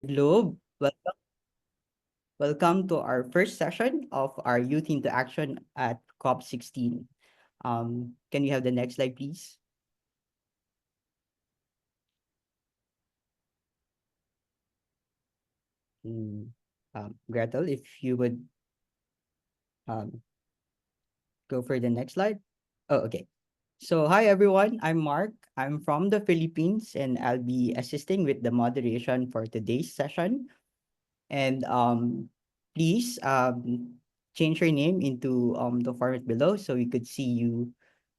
Globe. Welcome to our first session of our Youth into Action at COP16. Can you have the next slide, please? Mm, Gretel, if you would um, go for the next slide. Oh, okay. So, hi everyone. I'm Mark. I'm from the Philippines, and I'll be assisting with the moderation for today's session. And please change your name into the format below so we could see you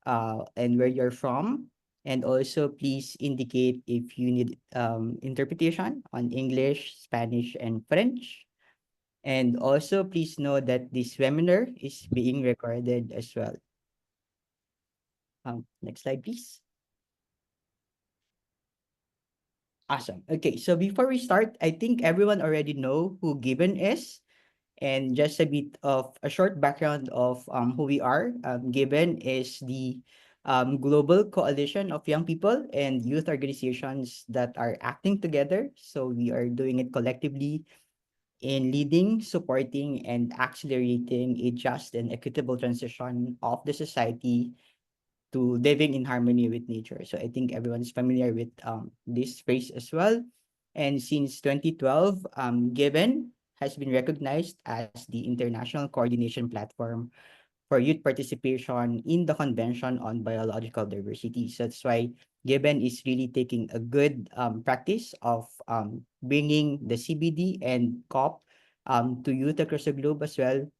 and where you're from. And also, please indicate if you need interpretation on English, Spanish, and French. And also, please know that this webinar is being recorded as well. Next slide, please. Awesome. Okay, so before we start, I think everyone already know who Gibbon is. And just a bit of a short background of who we are. Given is the global coalition of young people and youth organizations that are acting together. So we are doing it collectively in leading, supporting, and accelerating a just and equitable transition of the society to living in harmony with nature. So I think everyone's familiar with this phrase as well. And since 2012, Given has been recognized as the international coordination platform for youth participation in the Convention on Biological Diversity. So that's why Given is really taking a good practice of bringing the CBD and COP to youth across the globe as well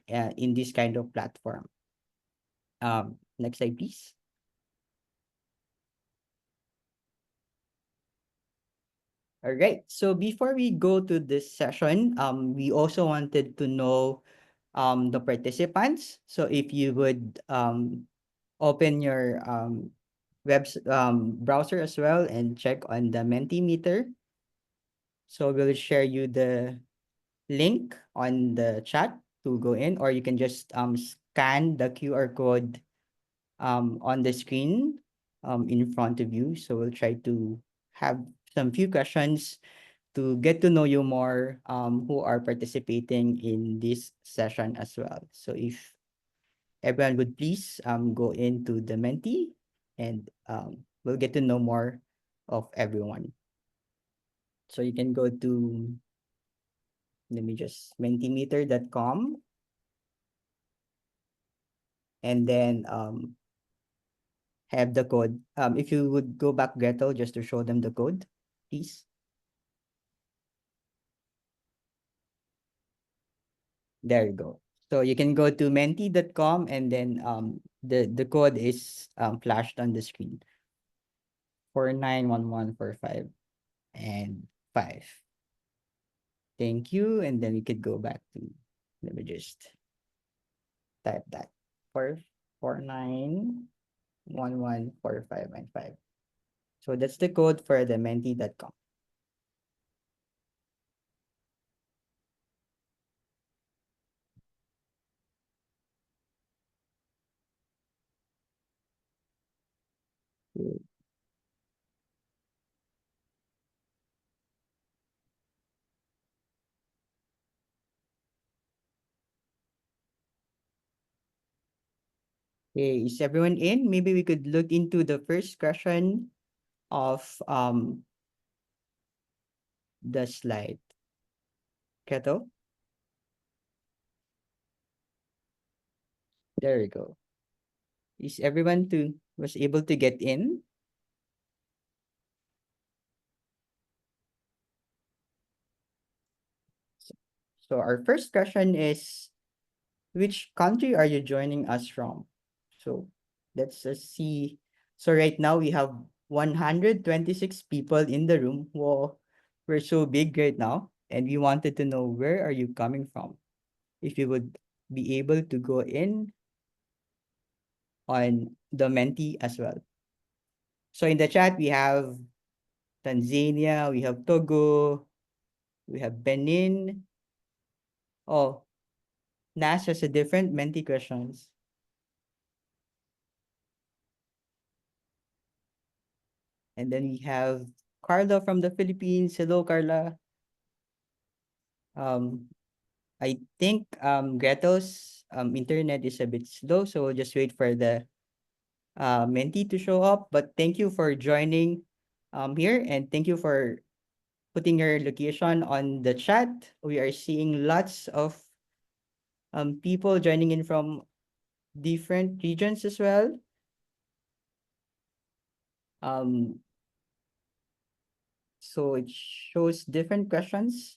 in this kind of platform. Next slide, please. All right. So before we go to this session, we also wanted to know the participants. So if you would open your browser as well and check on the Mentimeter. So we'll share you the link on the chat to go in, or you can just scan the QR code on the screen in front of you. So we'll try to have some few questions to get to know you more who are participating in this session as well. So if everyone would please go into the Menti and we'll get to know more of everyone. So you can go to, let me just, mentimeter.com and then have the code. If you would go back, Gretel, just to show them the code, please. There you go. So you can go to menti.com and then the code is flashed on the screen. 491145 and 5. Thank you. And then we could go back to, let me just type that. 491145 and 5. So that's the code for the menti.com. Okay, is everyone in? Maybe we could look into the first question of the slide. Keto? There we go. Is everyone to was able to get in? So our first question is, which country are you joining us from? So let's just see. So right now we have 126 people in the room. Whoa, we're so big right now. And we wanted to know, where are you coming from? If you would be able to go in on the Menti as well. So in the chat, we have Tanzania, we have Togo, we have Benin. Oh, Nash has a different Menti questions. And then we have Carla from the Philippines. Hello, Carla. Um, I think Gretel's internet is a bit slow, so we'll just wait for the mentee to show up. But thank you for joining here, and thank you for putting your location on the chat. We are seeing lots of people joining in from different regions as well. Um, so it shows different questions.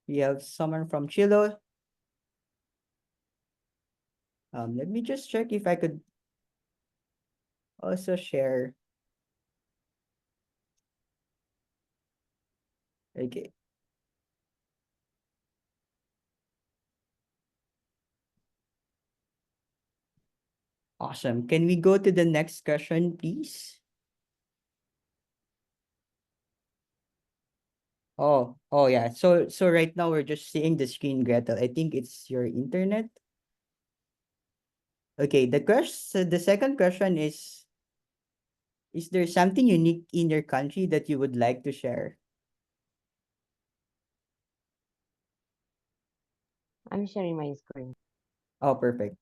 We have someone from Chile. Let me just check if I could also share. Okay, awesome. Can we go to the next question, please? Oh yeah. So right now we're just seeing the screen, Gretel. I think it's your internet. Okay, the second question is there something unique in your country that you would like to share? I'm sharing my screen. Oh, perfect.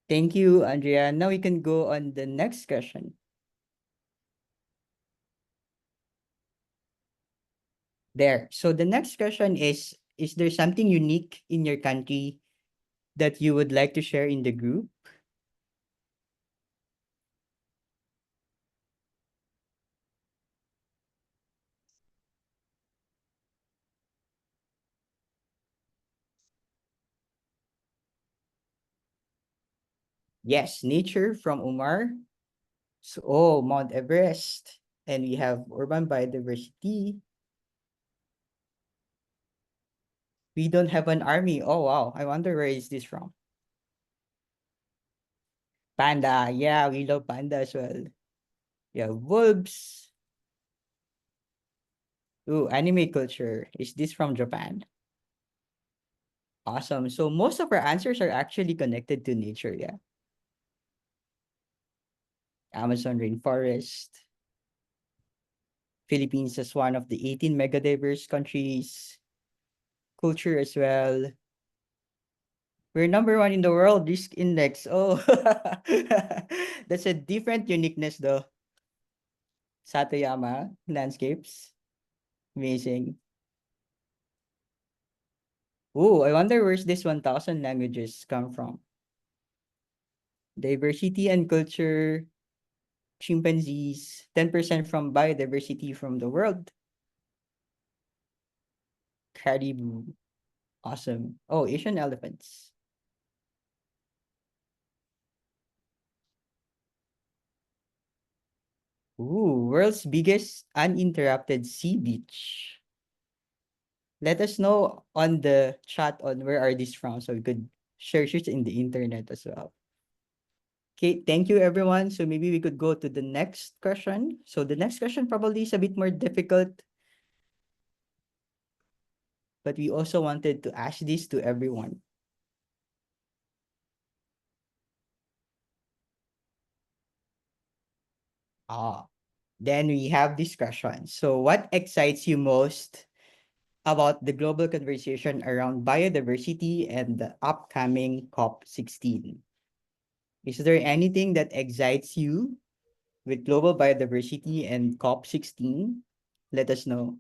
Thank you, Andrea. Now we can go on the next question. There. So the next question is there something unique in your country that you would like to share in the group? Yes, nature from Umar. So, oh, Mount Everest. And we have urban biodiversity. We don't have an army. Oh, wow. I wonder where is this from? Panda. Yeah, we love panda as well. Yeah, wolves. Ooh, anime culture. Is this from Japan? Awesome. So most of our answers are actually connected to nature. Yeah. Amazon rainforest. Philippines is one of the 18 megadiverse countries. Culture as well. We're number one in the world risk index. Oh, that's a different uniqueness though. Satayama landscapes. Amazing. Oh, I wonder where's this 1,000 languages come from. Diversity and culture, chimpanzees, 10% from biodiversity from the world. Caribou, awesome. Oh, Asian elephants. Ooh, world's biggest uninterrupted sea beach. Let us know on the chat on where are these from so we could search it in the internet as well. Okay, thank you everyone. So maybe we could go to the next question. So the next question probably is a bit more difficult, but we also wanted to ask this to everyone. Ah, then we have this question. So what excites you most about the global conversation around biodiversity and the upcoming COP16? Is there anything that excites you with global biodiversity and COP16? Let us know.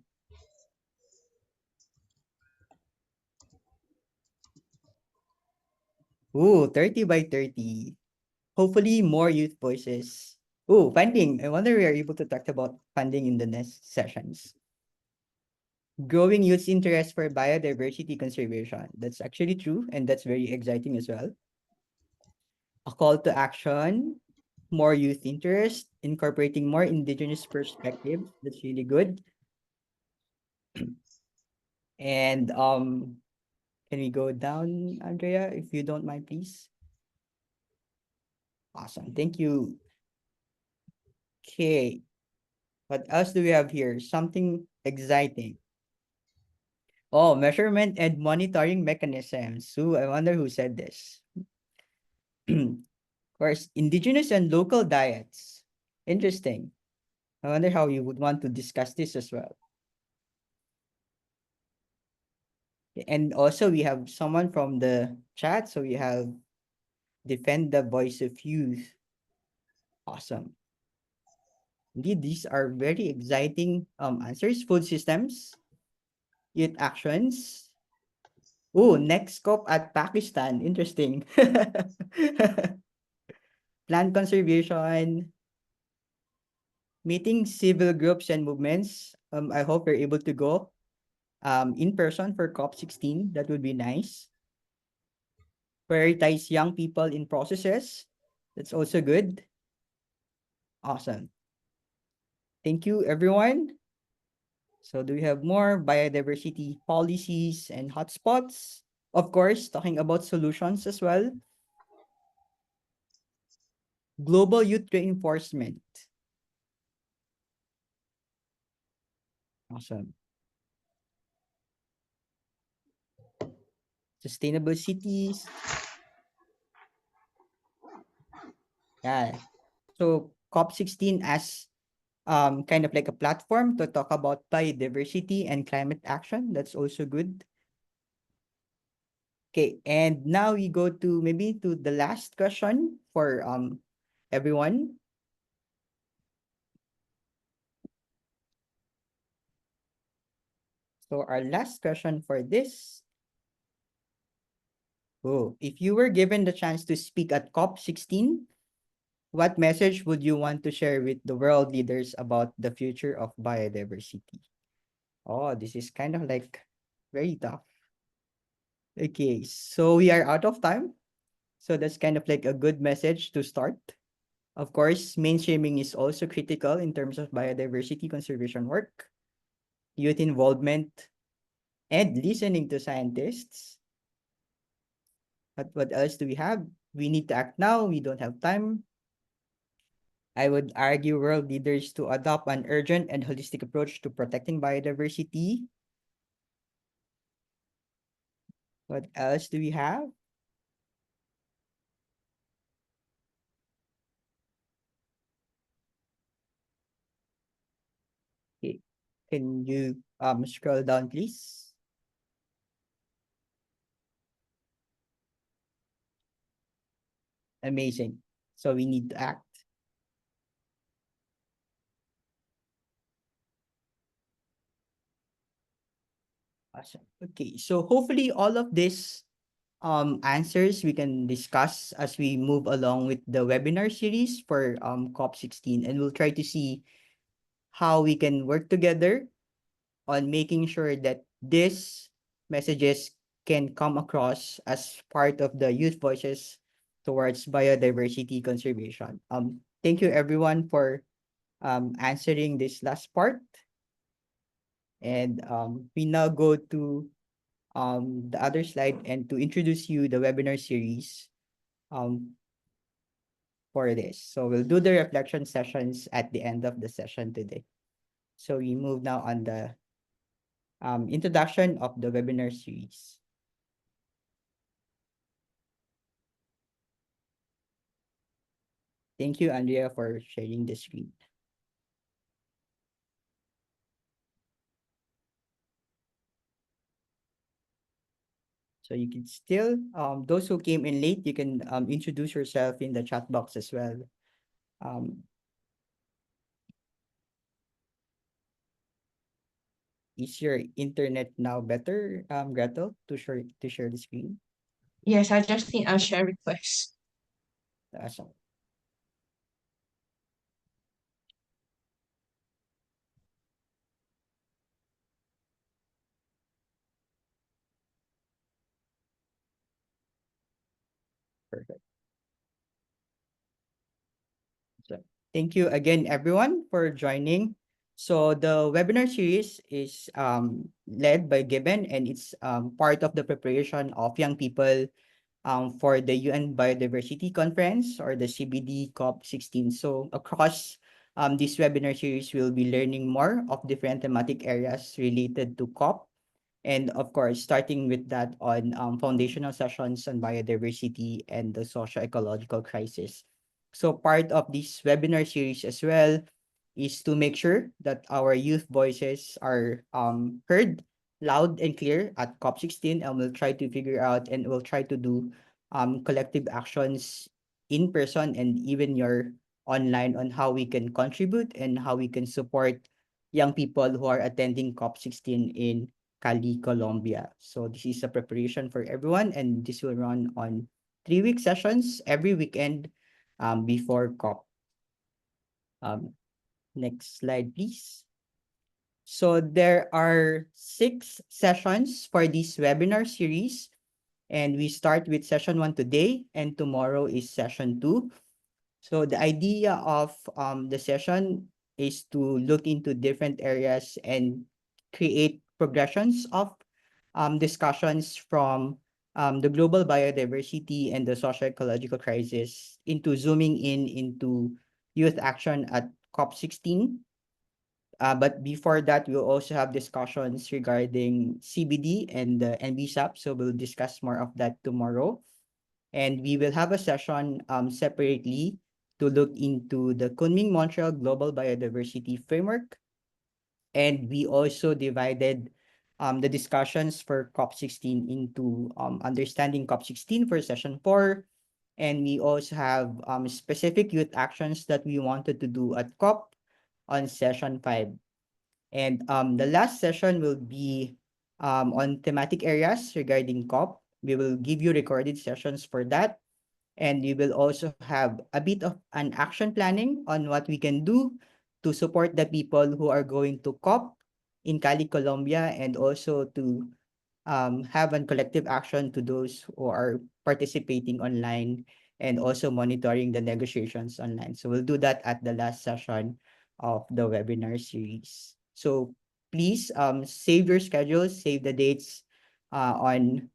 Ooh, 30 by 30. Hopefully more youth voices. Ooh, funding. I wonder we are able to talk about funding in the next sessions. Growing youth's interest for biodiversity conservation. That's actually true, and that's very exciting as well. A call to action, more youth interest, incorporating more indigenous perspectives. That's really good. And can we go down, Andrea, if you don't mind, please? Awesome. Thank you. Okay. What else do we have here? Something exciting. Oh, measurement and monitoring mechanisms. So I wonder who said this. Of course, indigenous and local diets. Interesting. I wonder how you would want to discuss this as well. And also we have someone from the chat. So we have defend the voice of youth. Awesome. Indeed, these are very exciting answers. Food systems, youth actions. Oh, next COP at Pakistan. Interesting. Land conservation, meeting civil groups and movements. I hope you're able to go in person for COP16. That would be nice. Prioritize young people in processes. That's also good. Awesome. Thank you, everyone. So do we have more biodiversity policies and hotspots? Of course, talking about solutions as well. Global youth reinforcement. Awesome. Sustainable cities. Yeah. So COP16 as kind of like a platform to talk about biodiversity and climate action. That's also good. Okay, and now we go to maybe to the last question for everyone. So our last question for this. Oh, if you were given the chance to speak at COP16, what message would you want to share with the world leaders about the future of biodiversity? Oh, this is kind of like very tough. Okay, so we are out of time. So that's kind of like a good message to start. Of course, mainstreaming is also critical in terms of biodiversity conservation work, youth involvement, and listening to scientists. But what else do we have? We need to act now. We don't have time. I would argue world leaders to adopt an urgent and holistic approach to protecting biodiversity. What else do we have? Okay. Can you scroll down, please? Amazing. So we need to act. Awesome. Okay. So hopefully all of this answers we can discuss as we move along with the webinar series for COP16, and we'll try to see how we can work together on making sure that these messages can come across as part of the youth voices towards biodiversity conservation. Thank you everyone for answering this last part. And we now go to the other slide and to introduce you the webinar series um, for this. So we'll do the reflection sessions at the end of the session today. So we move now on the introduction of the webinar series. Thank you, Andrea, for sharing the screen. So you can still, those who came in late, you can introduce yourself in the chat box as well. Um, is your internet now better, Gretel, to share the screen? Yes, I just need a share request. Awesome. Perfect. So thank you again, everyone, for joining. So the webinar series is led by Gibbon, and it's part of the preparation of young people for the UN Biodiversity Conference, or the CBD COP16. So across this webinar series, we'll be learning more of different thematic areas related to COP. And of course, starting with that on foundational sessions on biodiversity and the socio-ecological crisis. So part of this webinar series as well, is to make sure that our youth voices are heard loud and clear at COP16, and we'll try to figure out and we'll try to do collective actions in person and even your online on how we can contribute and how we can support young people who are attending COP16 in Cali, Colombia. So this is a preparation for everyone, and this will run on 3-week sessions every weekend before COP. Next slide, please. So there are 6 sessions for this webinar series, and we start with session 1 today, and tomorrow is session 2. So the idea of the session is to look into different areas and create progressions of discussions from the global biodiversity and the socio-ecological crisis into zooming in into youth action at COP16. But before that, we'll also have discussions regarding CBD and the NBSAP. So we'll discuss more of that tomorrow. And we will have a session separately to look into the Kunming-Montreal Global Biodiversity Framework. And we also divided the discussions for COP16 into understanding COP16 for session 4. And we also have specific youth actions that we wanted to do at COP on session 5. And the last session will be on thematic areas regarding COP. We will give you recorded sessions for that. And we will also have a bit of an action planning on what we can do to support the people who are going to COP in Cali, Colombia, and also to have a collective action to those who are participating online and also monitoring the negotiations online. So we'll do that at the last session of the webinar series. So please save your schedules, save the dates on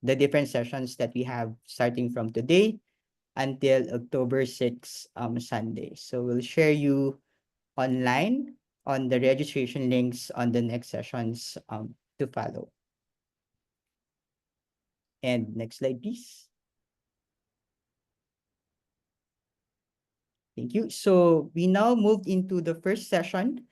the different sessions that we have starting from today until October 6 Sunday. So we'll share you online on the registration links on the next sessions to follow. And next slide, please. Thank you. So we now moved into the first session,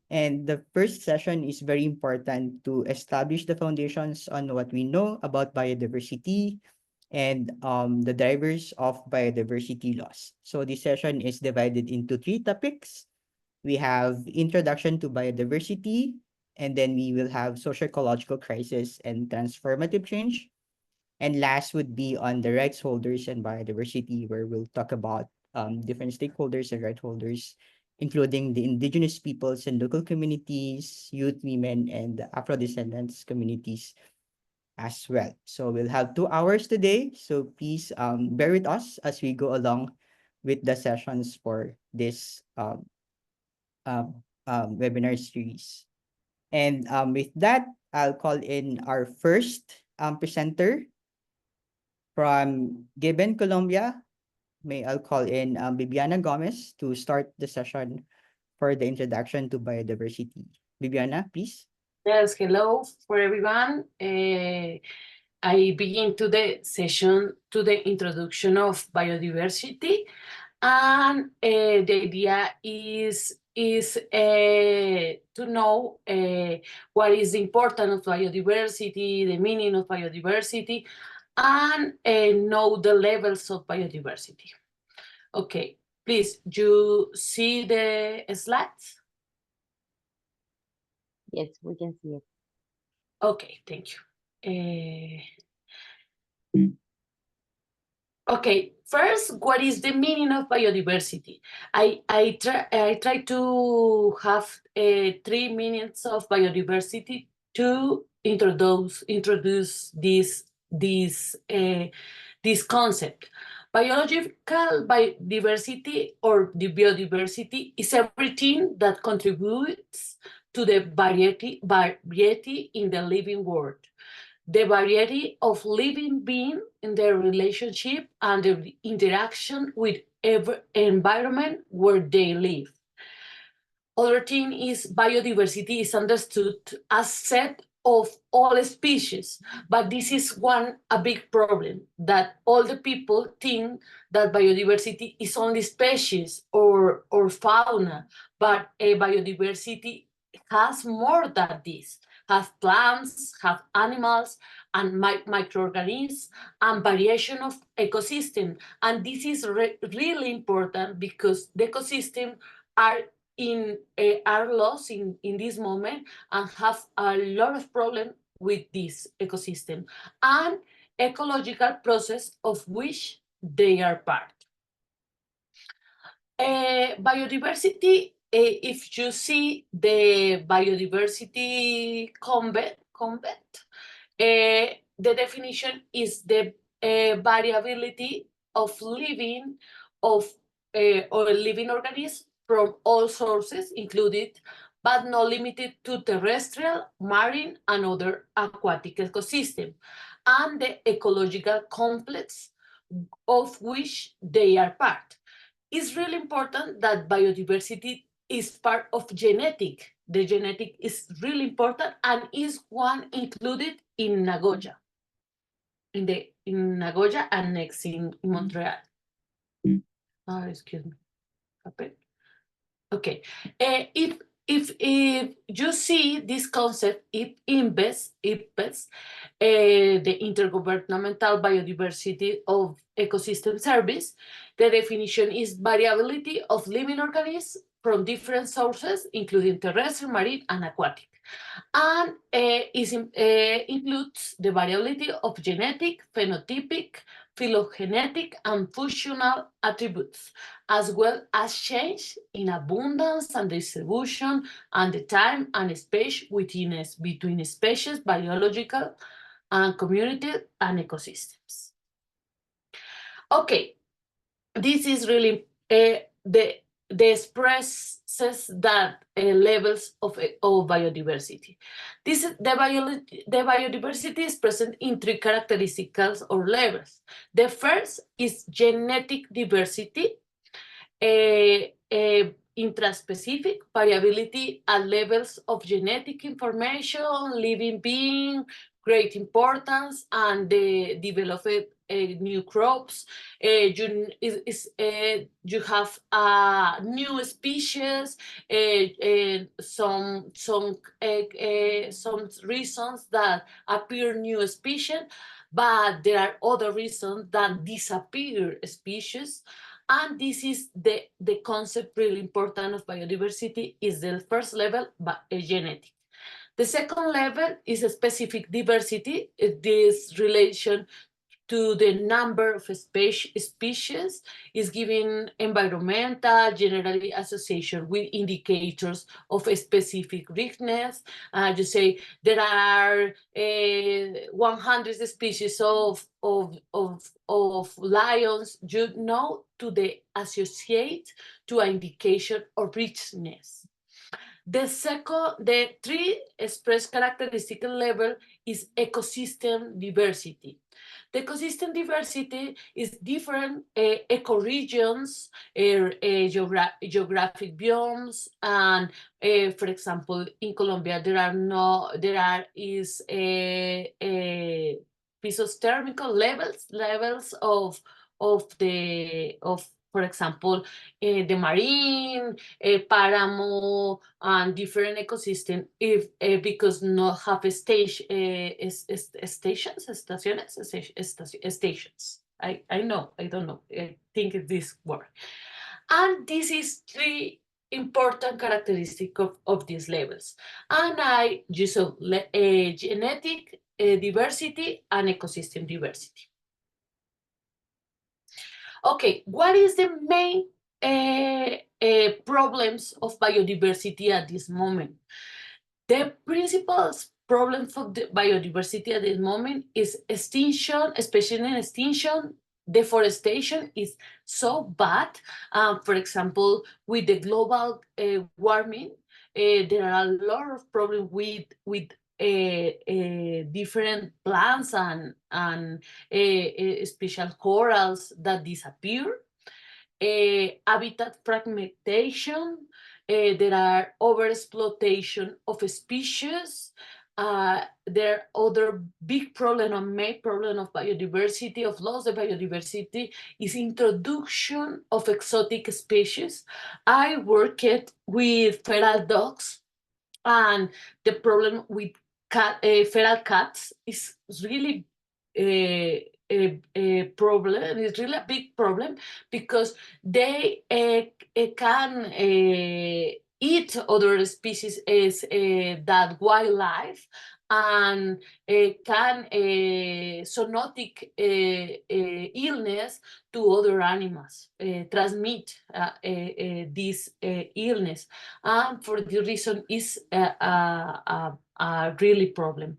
and the first session is very important to establish the foundations on what we know about biodiversity and the drivers of biodiversity loss. So this session is divided into 3 topics. We have introduction to biodiversity, and then we will have socio-ecological crisis and transformative change. And last would be on the rights holders and biodiversity, where we'll talk about different stakeholders and right holders, including the indigenous peoples and local communities, youth, women, and Afro-descendants communities as well. So we'll have 2 hours today. So please bear with us as we go along with the sessions for this webinar series. And with that, I'll call in our first presenter from Gibbon, Colombia. May I call in Bibiana Gomez to start the session for the introduction to biodiversity. Bibiana, please. Yes, hello for everyone. I begin to the session to the introduction of biodiversity, and the idea is to know what is the importance of biodiversity, the meaning of biodiversity, and know the levels of biodiversity. Okay, please, you see the slides? Yes, we can see it. Okay, thank you. Okay, first, what is the meaning of biodiversity? I try to have 3 meanings of biodiversity to introduce this concept. Biological biodiversity or the biodiversity is everything that contributes to the variety in the living world. The variety of living beings in their relationship and the interaction with every environment where they live. Other thing is biodiversity is understood as set of all species. But this is a big problem, that all the people think that biodiversity is only species or fauna, but biodiversity has more than this. Have plants, have animals, and microorganisms, and variation of ecosystem. And this is really important because the ecosystem are are lost in this moment and have a lot of problem with this ecosystem and ecological process of which they are part. Biodiversity, if you see the biodiversity convent, the definition is the variability of living or living organisms from all sources, included but not limited to terrestrial, marine, and other aquatic ecosystem, and the ecological complex of which they are part. It's really important that biodiversity is part of genetic. The genetic is really important and is one included in Nagoya, in Nagoya and next in Montreal. Oh, excuse me. Okay. If you see this concept, it embeds the Intergovernmental Biodiversity of Ecosystem Service. The definition is variability of living organisms from different sources, including terrestrial, marine, and aquatic. And includes the variability of genetic, phenotypic, phylogenetic, and functional attributes, as well as change in abundance and distribution and the time and space between species, biological and community and ecosystems. Okay, this is really the expresses that levels of biodiversity. The biodiversity is present in three characteristics or levels. The first is genetic diversity, intraspecific variability at levels of genetic information, living being, great importance, and the developed new crops. You have new species, some reasons that appear new species, but there are other reasons that disappear species. And this is the concept really important of biodiversity is the first level, but genetic. The second level is a specific diversity. This relation to the number of species is given environmental, generally association with indicators of a specific richness. You say there are 100 species of lions, you know, to the associate to an indication of richness. The three express characteristic level is ecosystem diversity. The ecosystem diversity is different ecoregions, geographic biomes, and for example, in Colombia there is physiothermal levels of for example, the marine, páramo, and different ecosystem because not have stations. I don't know. I think it's this word. And this is three important characteristics of these levels. And I use genetic diversity and ecosystem diversity. Okay, what is the main problems of biodiversity at this moment? The principal problem for the biodiversity at this moment is extinction, especially in extinction. Deforestation is so bad. For example, with the global warming, there are a lot of problems with different plants and special corals that disappear. Habitat fragmentation, there are overexploitation of species, there other big problem or main problem of biodiversity, of loss of biodiversity, is introduction of exotic species. I worked with feral dogs, and the problem with feral cats is really a problem. It's really a big problem because they can eat other species as that wildlife, and can zoonotic illness to other animals, transmit this illness, and for the reason is a really problem.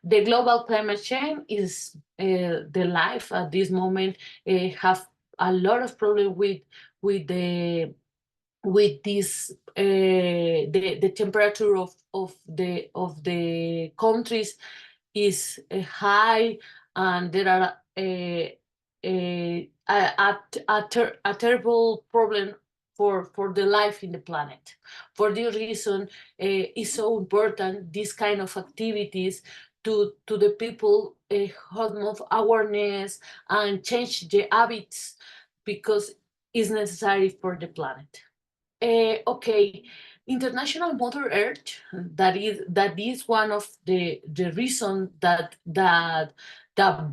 The global climate change is the life at this moment have a lot of problem with the with this the temperature of the countries is high, and there are a terrible problem for the life in the planet. For this reason, it's so important this kind of activities to the people have more awareness and change the habits, because it's necessary for the planet. Okay, International Mother Earth, that is one of the reason that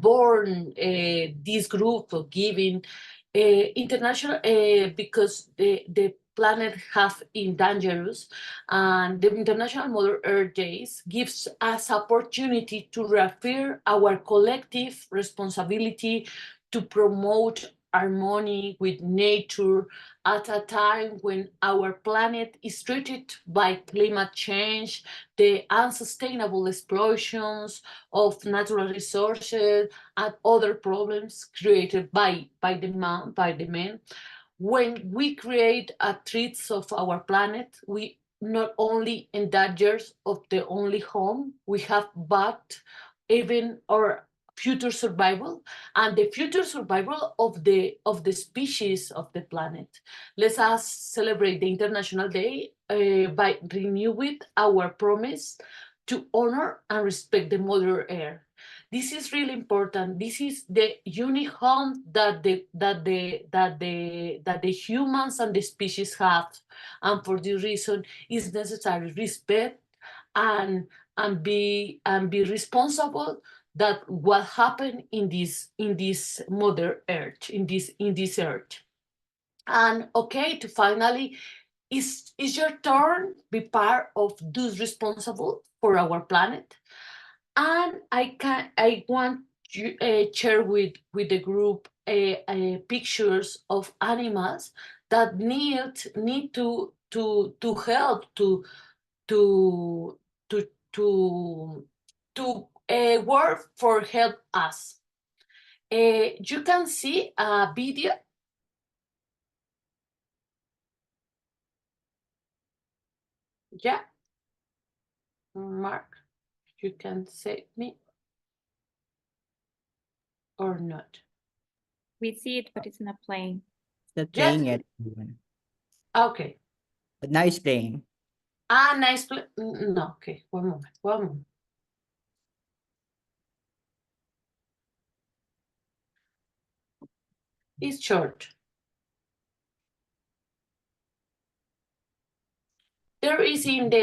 born this group of giving international, because the planet have endangers, and the International Mother Earth Days gives us opportunity to reaffirm our collective responsibility to promote harmony with nature at a time when our planet is threatened by climate change, the unsustainable explosions of natural resources, and other problems created by the man. When we create a threats of our planet, we not only endangers of the only home we have, but even our future survival and the future survival of the species of the planet. Let us celebrate the International Day by renewing our promise to honor and respect the Mother Earth. This is really important. This is the unique home that the humans and the species have, and for this reason, it's necessary respect and be responsible that what happened in this Mother Earth, in this earth. And okay, to finally, is your turn be part of those responsible for our planet. And I want to share with the group pictures of animals that need to help to to work for help us. You can see a video. Yeah, Mark, you can say me or not. We see it, but it's not playing. It's not Yes. playing yet. Even. Okay. But now it's playing. Nice play. No, okay, one moment. It's short. There is in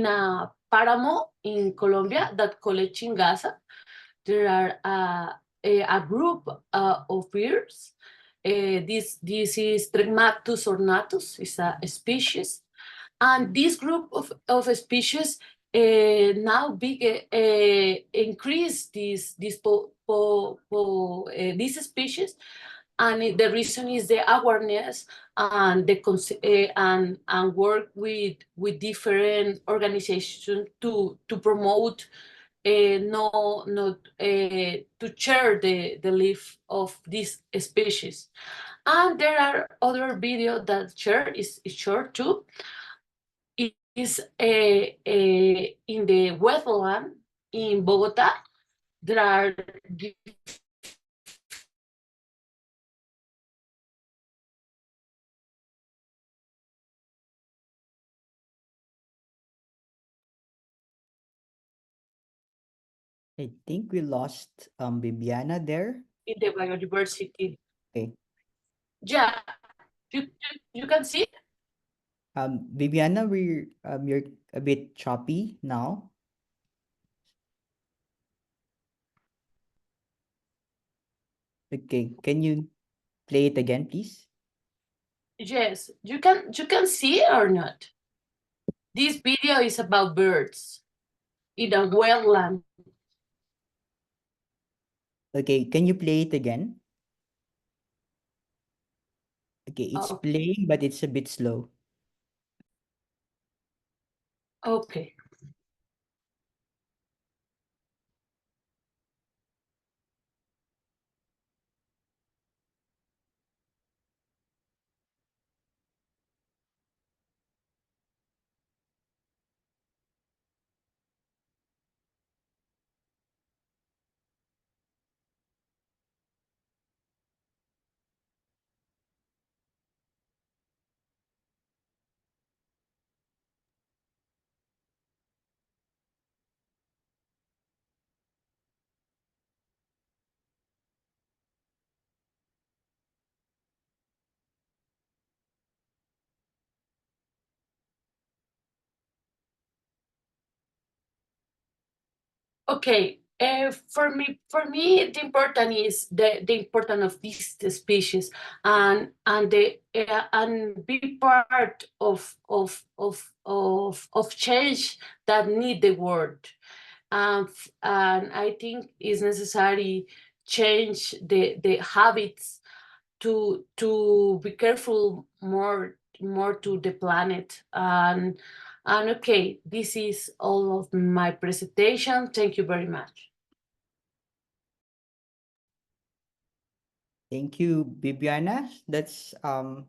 a páramo in Colombia that called Chingaza. There are a group of birds. This is Trechmatus ornatus, is a species, and this group of species now increase this species, and the reason is the awareness and and work with different organizations to promote to share the life of this species. And there are other videos that share is short too. It is in the wetland in Bogota. There are I think we lost Bibiana there. in the biodiversity. Okay. Yeah, you can see. Bibiana, you're a bit choppy now. Okay, can you play it again, please? Yes, you can see or not. This video is about birds in a wetland. Okay, can you play it again? Okay, it's Oh, playing, but it's a bit slow. okay. Okay, for me, the important is the importance of these species and be part of change that need the world. And I think it's necessary change the habits to be careful more to the planet. And okay, this is all of my presentation. Thank you very much. Thank you, Bibiana. That's a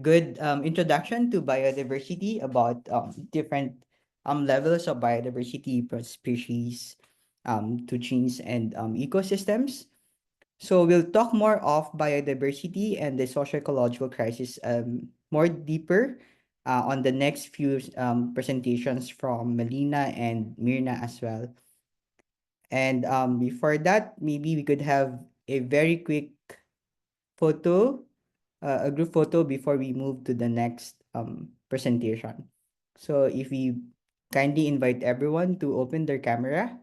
good introduction to biodiversity about different levels of biodiversity per species, to genes and ecosystems. So we'll talk more of biodiversity and the socio-ecological crisis more deeper on the next few presentations from Melina and Mirna as well. And before that, maybe we could have a very quick photo, a group photo before we move to the next presentation. So if we kindly invite everyone to open their camera,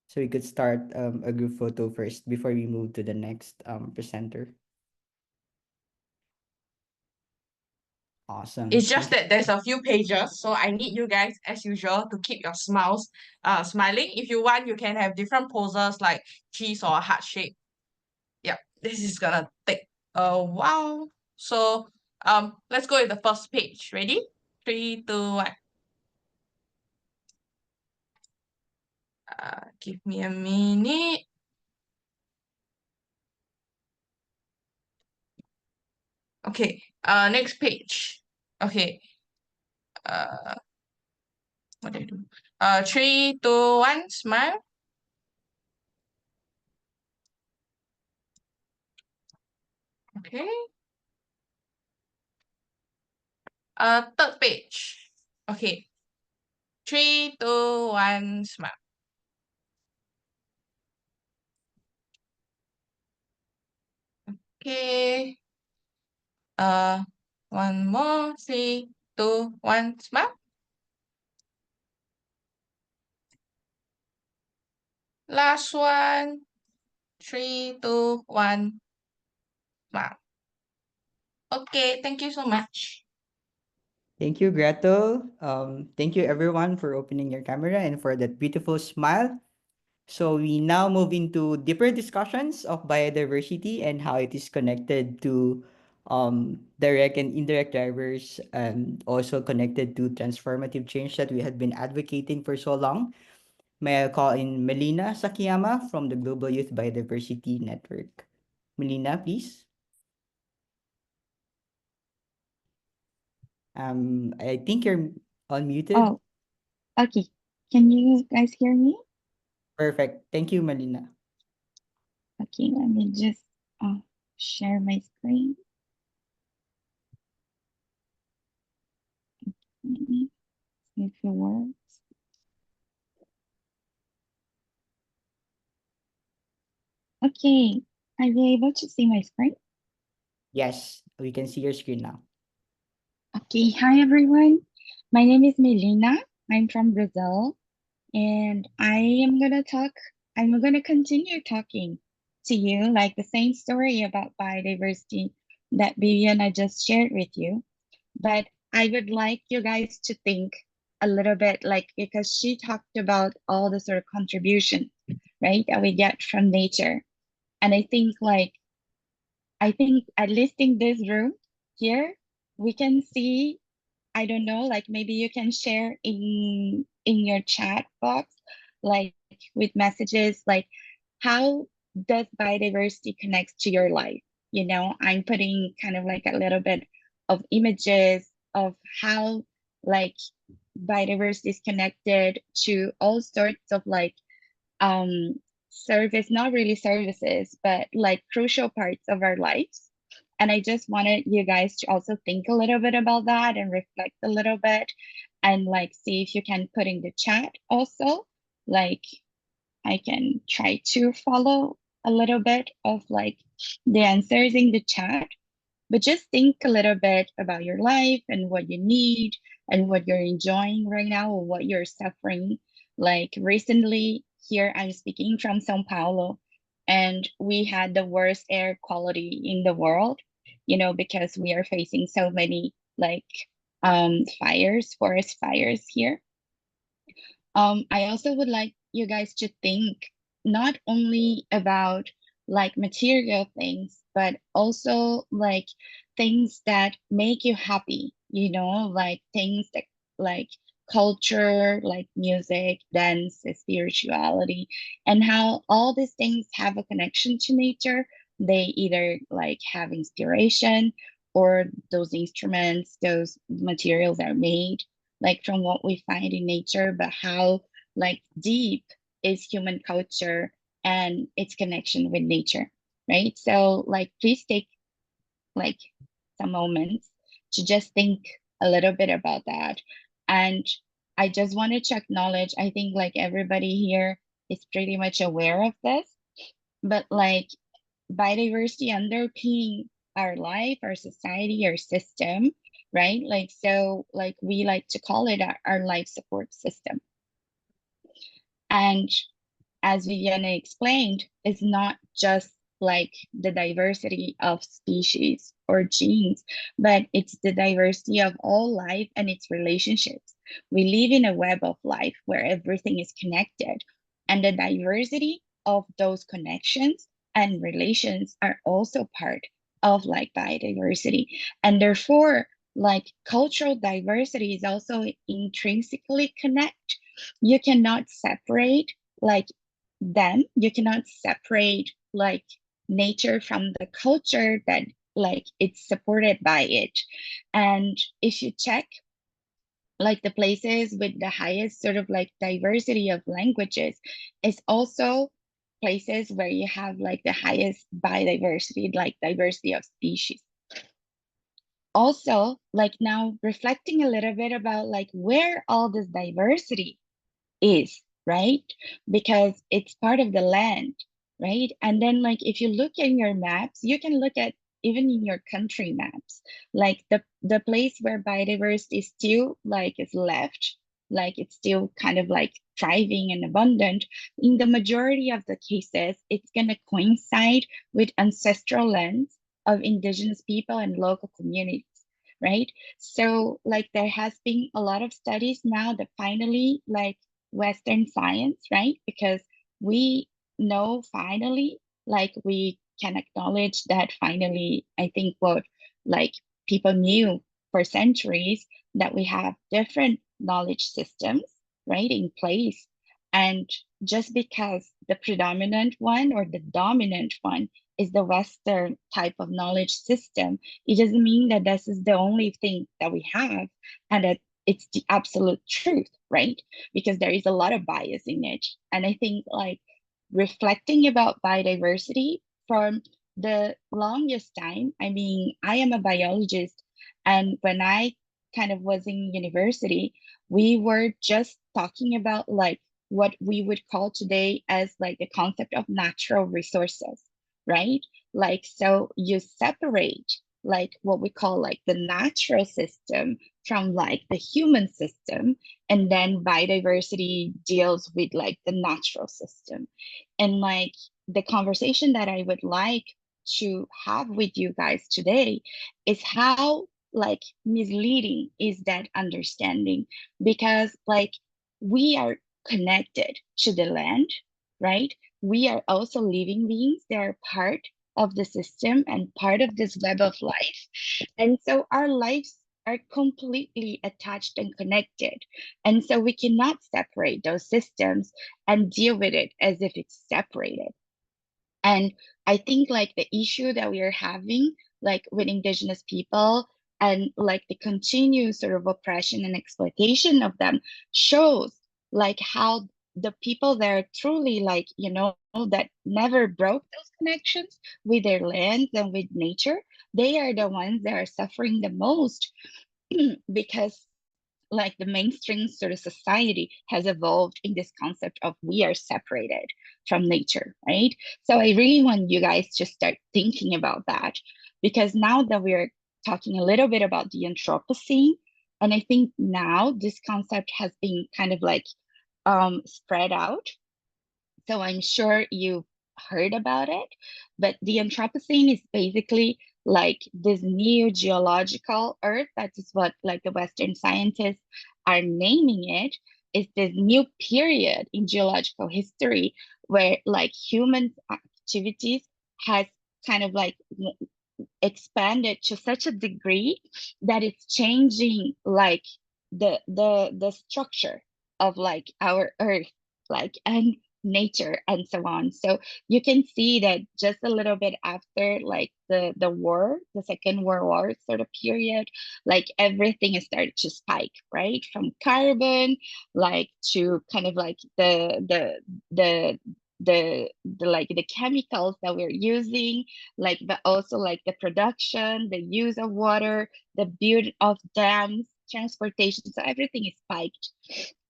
so we could start a group photo first before we move to the next presenter. Awesome. It's just Thank you. that there's a few pages, so I need you guys, as usual, to keep your smiles smiling. If you want, you can have different poses like cheese or heart shape. Yep, this is gonna take a while. So let's go with the first page. Ready? 3, 2, 1. Give me a minute. Okay, next page. Okay. What do I do? 3, 2, 1, smile. Okay. Third page. Okay. 3, 2, 1, smile. Okay. One more. 3, 2, 1, smile. Last one. 3, 2, 1, smile. Okay, thank you so much. Thank you, Gretel. Thank you everyone for opening your camera and for that beautiful smile. So we now move into deeper discussions of biodiversity and how it is connected to direct and indirect drivers, and also connected to transformative change that we had been advocating for so long. May I call in Melina Sakiyama from the Global Youth Biodiversity Network. Melina, please. I think you're unmuted. Oh, okay. Can you guys hear me? Perfect. Thank you, Melina. Okay, let me just share my screen. Maybe if it works. Okay, are you able to see my screen? Yes, we can see your screen now. Okay, hi everyone. My name is Melina. I'm from Brazil, and I'm gonna continue talking to you like the same story about biodiversity that Viviana just shared with you. But I would like you guys to think a little bit like because she talked about all the sort of contributions, right, that we get from nature. And I think at least in this room here, we can see, I don't know, like maybe you can share in your chat box, like with messages, like how does biodiversity connect to your life? You know, I'm putting kind of like a little bit of images of how like biodiversity is connected to all sorts of like um service, not really services, but like crucial parts of our lives. And I just wanted you guys to also think a little bit about that and reflect a little bit and like see if you can put in the chat also. Like I can try to follow a little bit of like the answers in the chat, but just think a little bit about your life and what you need and what you're enjoying right now or what you're suffering. Like recently, here I'm speaking from Sao Paulo, and we had the worst air quality in the world, you know, because we are facing so many like fires, forest fires here. I also would like you guys to think not only about like material things, but also like things that make you happy, you know, like things that like culture, like music, dance, spirituality, and how all these things have a connection to nature. They either like have inspiration or those instruments, those materials are made like from what we find in nature, but how like deep is human culture and its connection with nature, right? So like please take like some moments to just think a little bit about that. And I just wanted to acknowledge, I think like everybody here is pretty much aware of this, but like biodiversity underpinning our life, our society, our system, right? Like, so like we like to call it our life support system. And as Viviana explained, it's not just like the diversity of species or genes, but it's the diversity of all life and its relationships. We live in a web of life where everything is connected, and the diversity of those connections and relations are also part of like biodiversity. And therefore, like cultural diversity is also intrinsically connected. You cannot separate like them. You cannot separate like nature from the culture that like it's supported by it. And if you check like the places with the highest sort of like diversity of languages, it's also places where you have like the highest biodiversity, like diversity of species. Also, like now reflecting a little bit about like where all this diversity is, right? Because it's part of the land, right? And then like if you look in your maps, you can look at even in your country maps, like the place where biodiversity is still like is left, like it's still kind of like thriving and abundant. In the majority of the cases, it's gonna coincide with ancestral lands of indigenous people and local communities, right? So like there has been a lot of studies now that finally like Western science, right? Because we know finally, like we can acknowledge that finally, I think what like people knew for centuries that we have different knowledge systems, right, in place. And just because the predominant one or the dominant one is the Western type of knowledge system, it doesn't mean that this is the only thing that we have and that it's the absolute truth, right? Because there is a lot of bias in it. And I think like reflecting about biodiversity from the longest time, I mean, I am a biologist, and when I kind of was in university, we were just talking about like what we would call today as like the concept of natural resources, right? Like, so you separate like what we call like the natural system from like the human system, and then biodiversity deals with like the natural system. And like the conversation that I would like to have with you guys today is how like misleading is that understanding, because like we are connected to the land, right? We are also living beings. They are part of the system and part of this web of life. And so our lives are completely attached and connected. And so we cannot separate those systems and deal with it as if it's separated. And I think like the issue that we are having, like with Indigenous people and like the continued sort of oppression and exploitation of them, shows like how the people that are truly like, you know, that never broke those connections with their lands and with nature, they are the ones that are suffering the most because like the mainstream sort of society has evolved in this concept of we are separated from nature, right? So I really want you guys to start thinking about that, because now that we're talking a little bit about the Anthropocene, and I think now this concept has been kind of like spread out. So I'm sure you've heard about it, but the Anthropocene is basically like this new geological Earth. That is what like the Western scientists are naming it. Is this new period in geological history where like human activities has kind of like expanded to such a degree that it's changing like the structure of like our earth, like, and nature and so on. So you can see that just a little bit after like the war, the Second World War sort of period, like everything has started to spike, right? From carbon like to kind of like the like the chemicals that we're using, like, but also like the production, the use of water, the build of dams, transportation. So everything is spiked.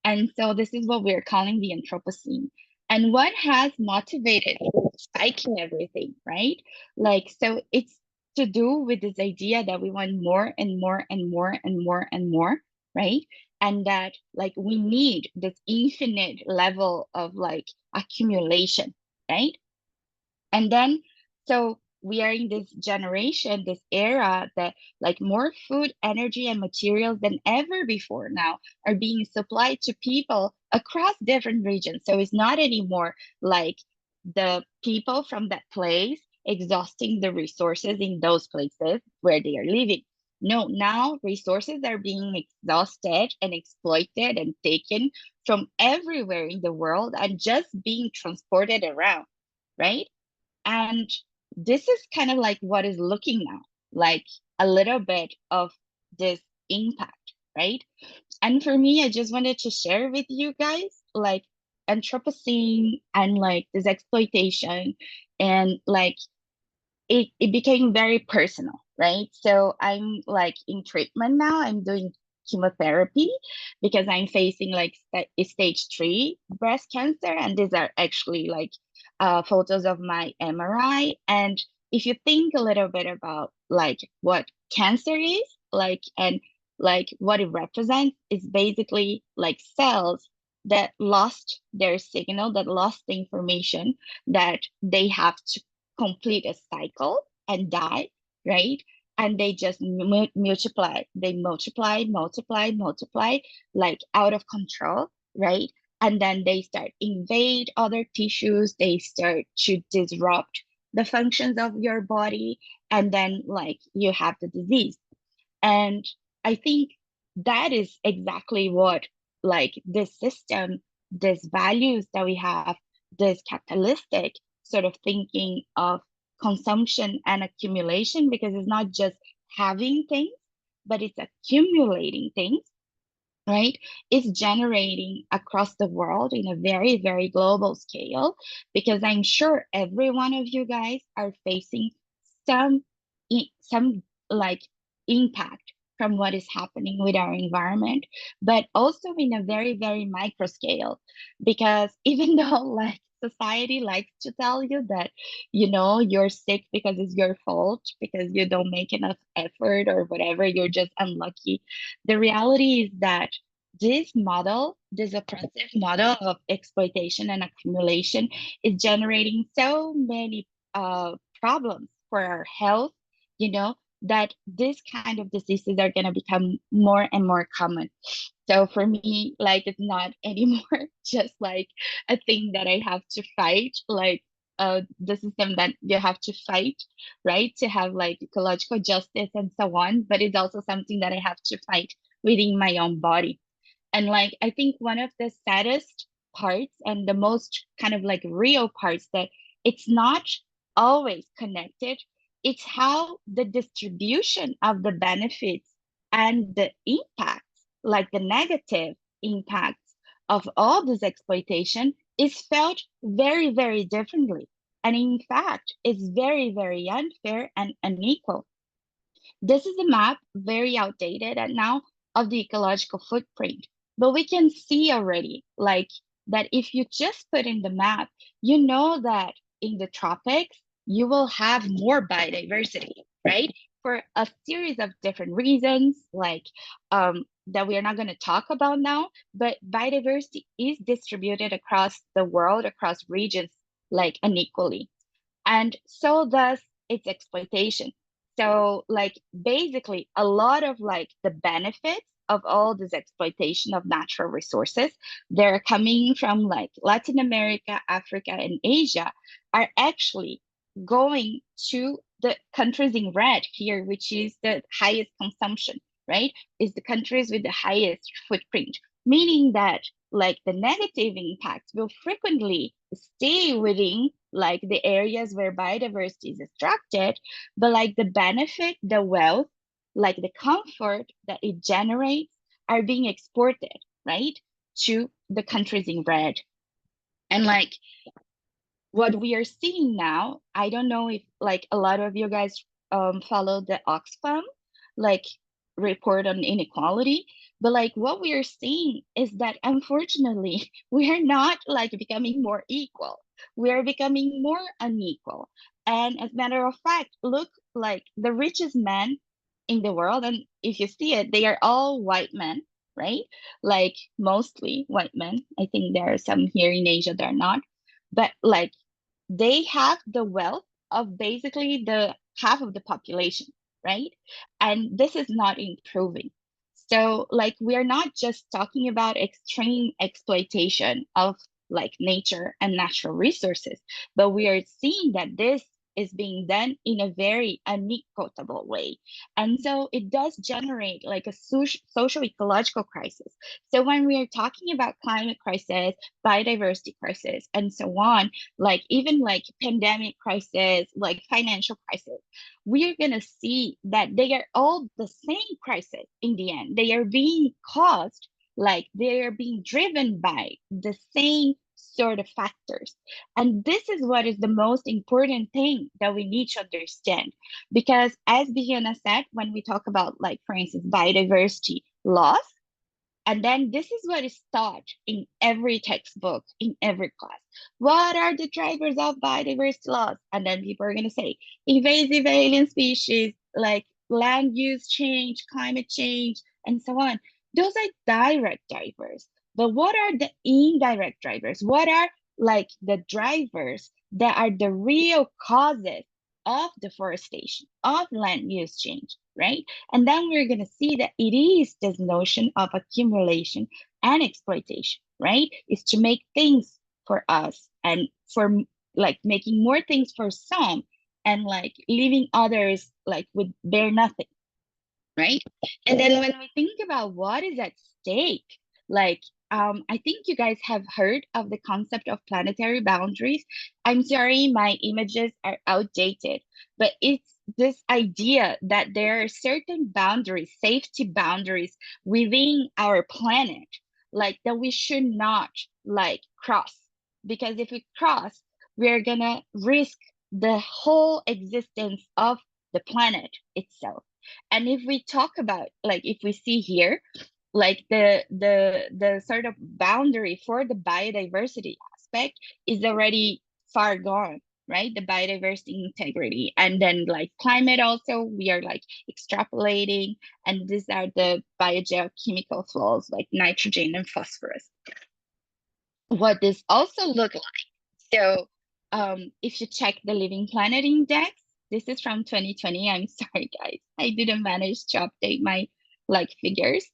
And so this is what we're calling the Anthropocene. And what has motivated spiking everything, right? Like, so it's to do with this idea that we want more and more and more and more and more, right? And that like we need this infinite level of like accumulation, right? And then, so we are in this generation, this era that like more food, energy, and materials than ever before now are being supplied to people across different regions. So it's not anymore like the people from that place exhausting the resources in those places where they are living. No, now resources are being exhausted and exploited and taken from everywhere in the world and just being transported around, right? And this is kind of like what is looking now, like a little bit of this impact, right? And for me, I just wanted to share with you guys like Anthropocene and like this exploitation, and like it became very personal, right? So I'm like in treatment now. I'm doing chemotherapy because I'm facing like stage 3 breast cancer, and these are actually like photos of my MRI. And if you think a little bit about like what cancer is like, and like what it represents, is basically like cells that lost their signal, that lost the information that they have to complete a cycle and die, right? And they just multiply. They multiply, multiply, multiply, like out of control, right? And then they start invade other tissues. They start to disrupt the functions of your body, and then like you have the disease. And I think that is exactly what like this system, these values that we have, this capitalistic sort of thinking of consumption and accumulation, because it's not just having things, but it's accumulating things, right? Is generating across the world in a very, very global scale, because I'm sure every one of you guys are facing some some like impact from what is happening with our environment, but also in a very, very micro scale. Because even though like society likes to tell you that, you know, you're sick because it's your fault, because you don't make enough effort or whatever, you're just unlucky. The reality is that this model, this oppressive model of exploitation and accumulation, is generating so many problems for our health, you know, that this kind of diseases are going to become more and more common. So for me, like, it's not anymore just like a thing that I have to fight, like the system that you have to fight, right, to have like ecological justice and so on, but it's also something that I have to fight within my own body. And like, I think one of the saddest parts and the most kind of like real parts that it's not always connected, it's how the distribution of the benefits and the impacts, like the negative impacts of all this exploitation, is felt very, very differently. And in fact, it's very, very unfair and unequal. This is a map, very outdated and now, of the ecological footprint. But we can see already, like, that if you just put in the map, you know that in the tropics, you will have more biodiversity, right? For a series of different reasons, like that we are not going to talk about now, but biodiversity is distributed across the world, across regions, like unequally. And so does its exploitation. So like basically a lot of like the benefits of all this exploitation of natural resources, they're coming from like Latin America, Africa, and Asia, are actually going to the countries in red here, which is the highest consumption, right? Is the countries with the highest footprint, meaning that like the negative impacts will frequently stay within like the areas where biodiversity is extracted, but like the benefit, the wealth, like the comfort that it generates are being exported, right, to the countries in red. And like what we are seeing now, I don't know if like a lot of you guys follow the Oxfam like report on inequality, but like what we are seeing is that unfortunately we are not like becoming more equal. We are becoming more unequal. And as a matter of fact, look, like the richest men in the world, and if you see it, they are all white men, right? Like mostly white men. I think there are some here in Asia that are not, but like they have the wealth of basically the half of the population, right? And this is not improving. So like we are not just talking about extreme exploitation of like nature and natural resources, but we are seeing that this is being done in a very unequitable way. And so it does generate like a social ecological crisis. So when we are talking about climate crisis, biodiversity crisis, and so on, like even like pandemic crisis, like financial crisis, we are going to see that they are all the same crisis in the end. They are being caused, like they are being driven by the same sort of factors. And this is what is the most important thing that we need to understand. Because as Diana said, when we talk about like, for instance, biodiversity loss, and then this is what is taught in every textbook, in every class. What are the drivers of biodiversity loss? And then people are going to say invasive alien species, like land use change, climate change, and so on. Those are direct drivers. But what are the indirect drivers? What are like the drivers that are the real causes of deforestation, of land use change, right? And then we're going to see that it is this notion of accumulation and exploitation, right? Is to make things for us and for like making more things for some and like leaving others like with bare nothing, right? And then when we think about what is at stake, like I think you guys have heard of the concept of planetary boundaries. I'm sorry, my images are outdated, but it's this idea that there are certain boundaries, safety boundaries within our planet, like that we should not like cross. Because if we cross, we're gonna risk the whole existence of the planet itself. And if we talk about, like, if we see here, like the sort of boundary for the biodiversity aspect is already far gone, right? The biodiversity integrity, and then like climate also, we are like extrapolating, and these are the biogeochemical flows like nitrogen and phosphorus. What this also look like, so if you check the Living Planet Index, this is from 2020. I'm sorry, guys, I didn't manage to update my like figures,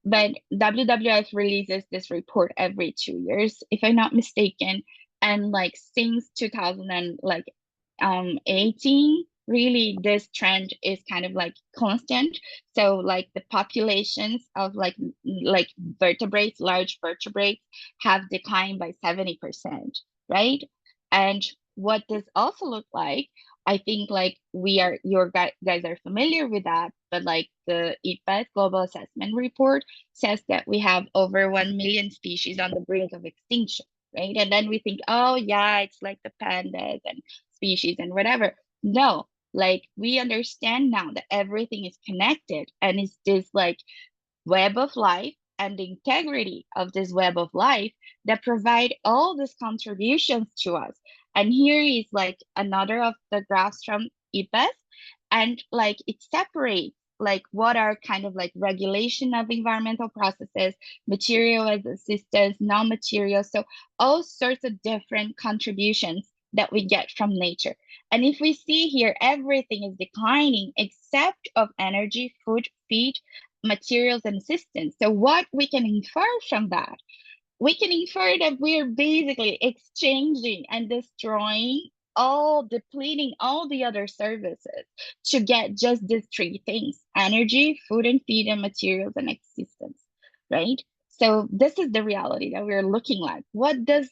but WWF releases this report every 2 years, if I'm not mistaken. And like since 2018, really this trend is kind of like constant. So like the populations of like vertebrates, large vertebrates, have declined by 70%, right? And what this also look like, I think like guys are familiar with that, but like the IPBES Global Assessment Report says that we have over 1 million species on the brink of extinction, right? And then we think, oh yeah, it's like the pandas and species and whatever. No, like we understand now that everything is connected, and it's this like web of life and the integrity of this web of life that provide all these contributions to us. And here is like another of the graphs from IPBES, and like it separates like what are kind of like regulation of environmental processes, material as assistance, non-material, so all sorts of different contributions that we get from nature. And if we see here, everything is declining except of energy, food, feed, materials, and systems. So what we can infer from that, we can infer that we're basically exchanging and destroying, all depleting all the other services to get just these three things: energy, food and feed, and materials and existence, right? So this is the reality that we're looking like. What does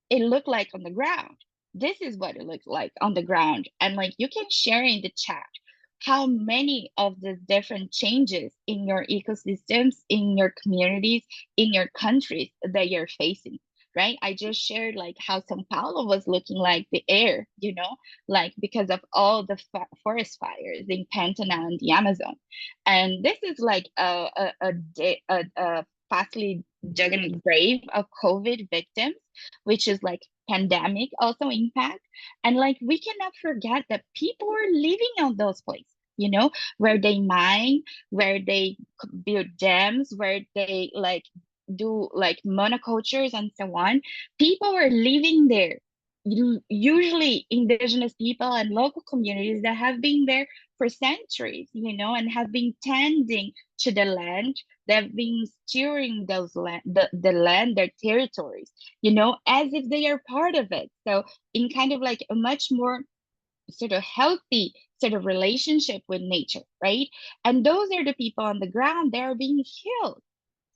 it look like on the ground? This is what it looks like on the ground. And like you can share in the chat how many of the different changes in your ecosystems, in your communities, in your countries that you're facing, right? I just shared like how Sao Paulo was looking like the air, like because of all the forest fires in Pantanal and the Amazon. And this is like a fastly dug grave of COVID victims, which is like pandemic also impact. And like we cannot forget that people are living on those places, where they mine, where they build dams, where they like do like monocultures and so on. People are living there, usually indigenous people and local communities that have been there for centuries, and have been tending to the land. They've been steering those land, the land, their territories, as if they are part of it. So in kind of like a much more sort of healthy sort of relationship with nature, right? And those are the people on the ground, they are being killed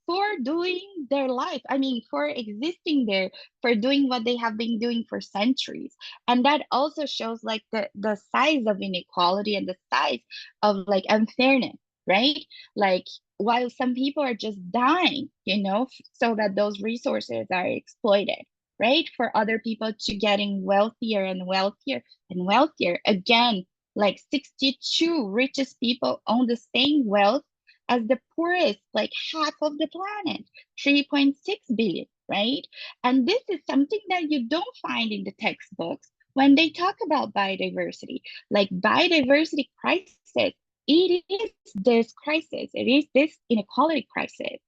for doing their life. I mean, for existing there, for doing what they have been doing for centuries. And that also shows like the size of inequality and the size of like unfairness, right? Like while some people are just dying, so that those resources are exploited, right? For other people to getting wealthier and wealthier and wealthier. Again, like 62 richest people own the same wealth as the poorest, like half of the planet, 3.6 billion, right? And this is something that you don't find in the textbooks when they talk about biodiversity. Like biodiversity crisis, it is this crisis, it is this inequality crisis.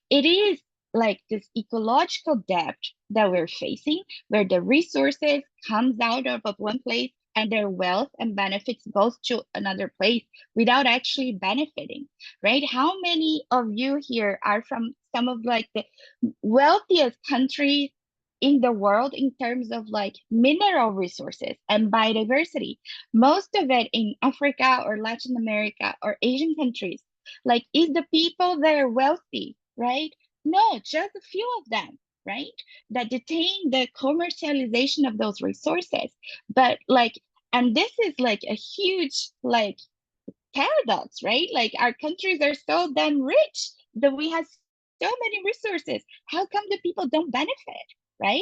It is like this ecological debt that we're facing, where the resources comes out of one place and their wealth and benefits goes to another place without actually benefiting, right? How many of you here are from some of like the wealthiest countries in the world in terms of like mineral resources and biodiversity? Most of it in Africa or Latin America or Asian countries. Like, is the people that are wealthy, right? No, just a few of them, right? That detain the commercialization of those resources. But like, and this is like a huge like paradox, right? Like our countries are so damn rich that we have so many resources. How come the people don't benefit, right?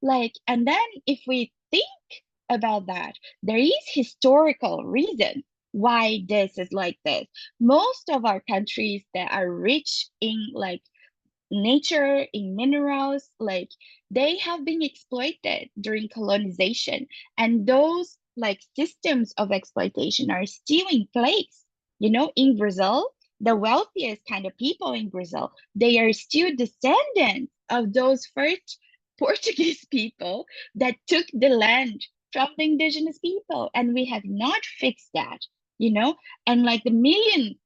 Like, and then if we think about that, there is historical reason why this is like this. Most of our countries that are rich in like nature, in minerals, like they have been exploited during colonization, and those like systems of exploitation are still in place. You know, in Brazil, the wealthiest kind of people in Brazil, they are still descendants of those first Portuguese people that took the land from the indigenous people, and we have not fixed that, you know. And like the millions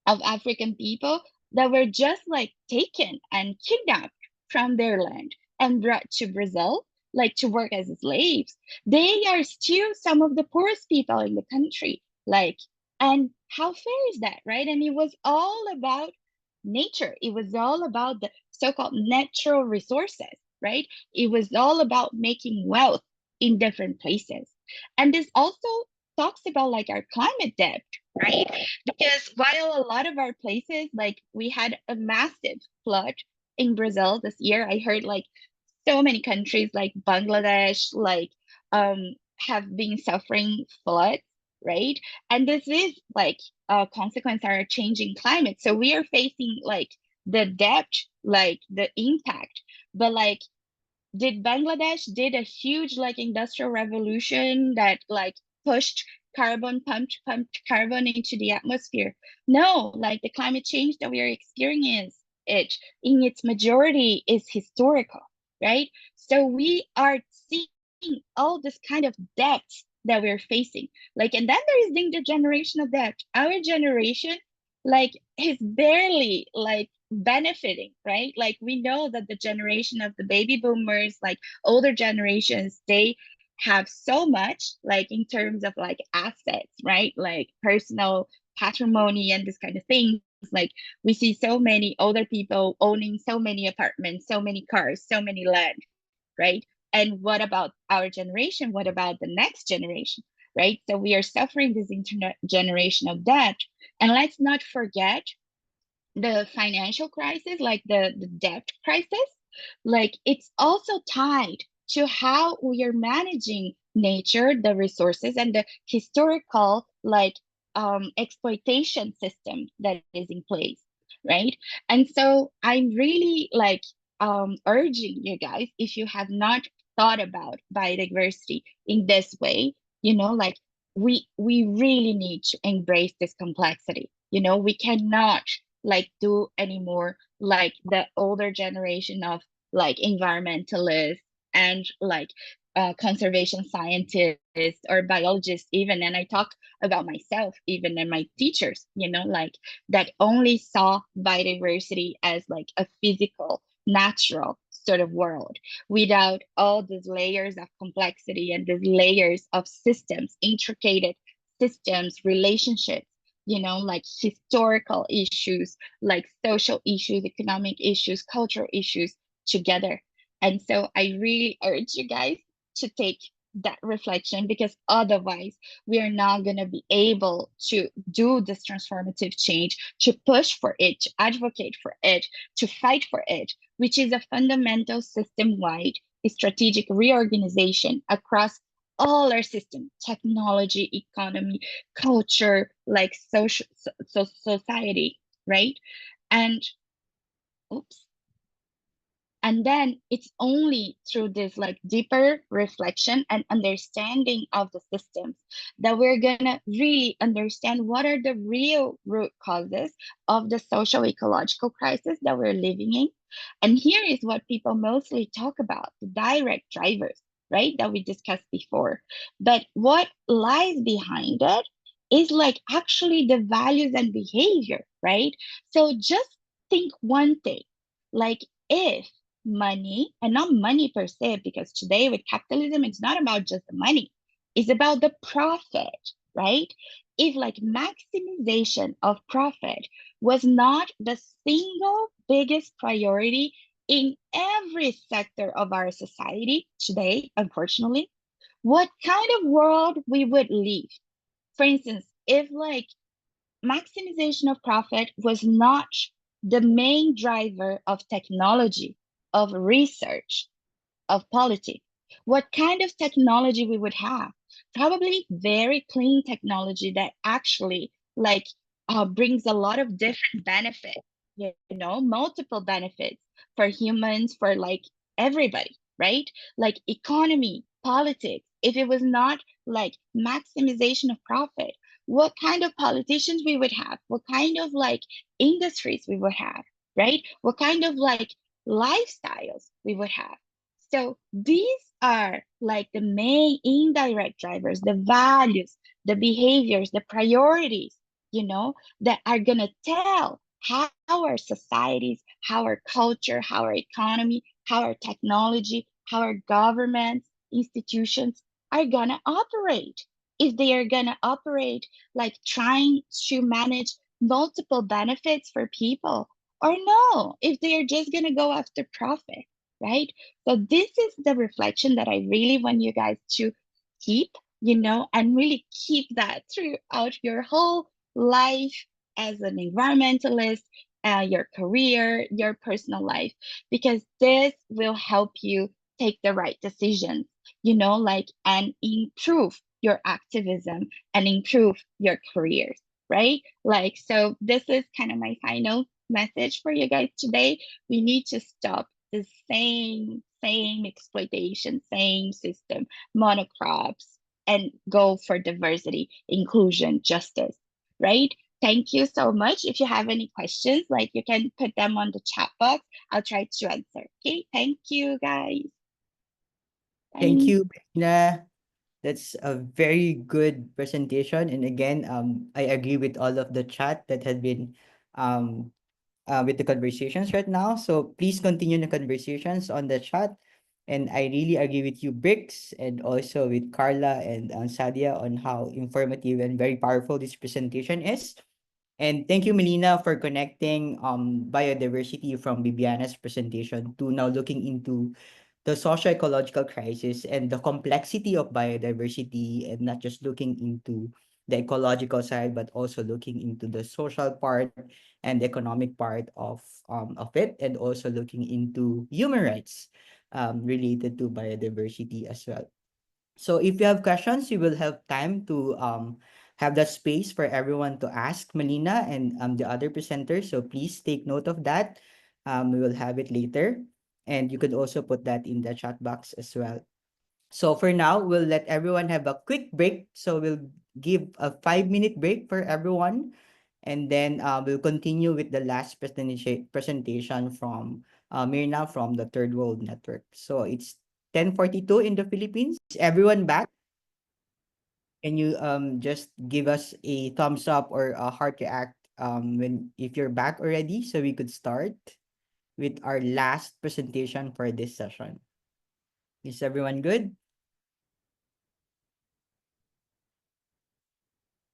of African people that were just like taken and kidnapped from their land and brought to Brazil, like to work as slaves. They are still some of the poorest people in the country. Like, and how fair is that, right? And it was all about nature. It was all about the so-called natural resources, right? It was all about making wealth in different places. And this also talks about like our climate debt, right? Because while a lot of our places, like we had a massive flood in Brazil this year, I heard like so many countries like Bangladesh, like have been suffering floods, right? And this is like a consequence of our changing climate. So we are facing like the debt, like the impact, but like did Bangladesh did a huge like industrial revolution that like pushed pumped carbon into the atmosphere? No, like the climate change that we are experiencing it in its majority is historical, right? So we are seeing all this kind of debt that we're facing. Like, and then there is the intergenerational debt. Our generation like is barely like benefiting, right? Like we know that the generation of the baby boomers, like older generations, they have so much like in terms of like assets, right? Like personal patrimony and this kind of things. Like we see so many older people owning so many apartments, so many cars, so many land, right? And what about our generation? What about the next generation, right? So we are suffering this intergenerational debt. And let's not forget the financial crisis, like the debt crisis, like it's also tied to how we are managing nature, the resources, and the historical like exploitation system that is in place, right? And so I'm really like urging you guys, if you have not thought about biodiversity in this way, you know, like we really need to embrace this complexity. You know, we cannot like do anymore like the older generation of like environmentalists and like conservation scientists or biologists even, and I talk about myself even and my teachers, you know, like that only saw biodiversity as like a physical natural sort of world without all these layers of complexity and these layers of systems, intricate systems, relationships, you know, like historical issues, like social issues, economic issues, cultural issues together. And so I really urge you guys to take that reflection, because otherwise we are not going to be able to do this transformative change, to push for it, to advocate for it, to fight for it, which is a fundamental system-wide strategic reorganization across all our system, technology, economy, culture, like social society, right? And oops. And then it's only through this like deeper reflection and understanding of the systems that we're gonna really understand what are the real root causes of the social ecological crisis that we're living in. And here is what people mostly talk about, the direct drivers, right? That we discussed before. But what lies behind it is like actually the values and behavior, right? So just think one thing, like if money, and not money per se, because today with capitalism it's not about just the money, it's about the profit, right? If like maximization of profit was not the single biggest priority in every sector of our society today, unfortunately, what kind of world we would live? For instance, if like maximization of profit was not the main driver of technology, of research, of politics, what kind of technology we would have? probably very clean technology that actually like brings a lot of different benefits, you know, multiple benefits for humans, for like everybody, right? Like economy, politics. If it was not like maximization of profit, what kind of politicians we would have, what kind of like industries we would have, right? What kind of like lifestyles we would have. So these are like the main indirect drivers, the values, the behaviors, the priorities, you know, that are going to tell how our societies, how our culture, how our economy, how our technology, how our governments, institutions are going to operate. If they are going to operate like trying to manage multiple benefits for people, or no, if they are just going to go after profit, right? So this is the reflection that I really want you guys to keep, you know, and really keep that throughout your whole life as an environmentalist, your career, your personal life, because this will help you take the right decisions, you know, like, and improve your activism and improve your careers, right? Like, so this is kind of my final message for you guys today. We need to stop the same exploitation, same system, monocrops, and go for diversity, inclusion, justice, right? Thank you so much. If you have any questions, like you can put them on the chat box. I'll try to answer. Okay, thank you guys. Thank Bye. you, Bettina. That's a very good presentation. And again, I agree with all of the chat that had been um with the conversations right now. So please continue the conversations on the chat. And I really agree with you, Bricks, and also with Carla and Sadia on how informative and very powerful this presentation is. And thank you, Melina, for connecting biodiversity from Bibiana's presentation to now looking into the socio-ecological crisis and the complexity of biodiversity, and not just looking into the ecological side, but also looking into the social part and the economic part of it, and also looking into human rights related to biodiversity as well. So if you have questions, you will have time to have that space for everyone to ask Melina and the other presenters. So please take note of that. We will have it later. And you could also put that in the chat box as well. So for now, we'll let everyone have a quick break. So we'll give a 5-minute break for everyone. And then we'll continue with the last presentation from Mirna from the Third World Network. So it's 10:42 in the Philippines. Is everyone back? Can you just give us a thumbs up or a heart react when if you're back already, so we could start with our last presentation for this session. Is everyone good?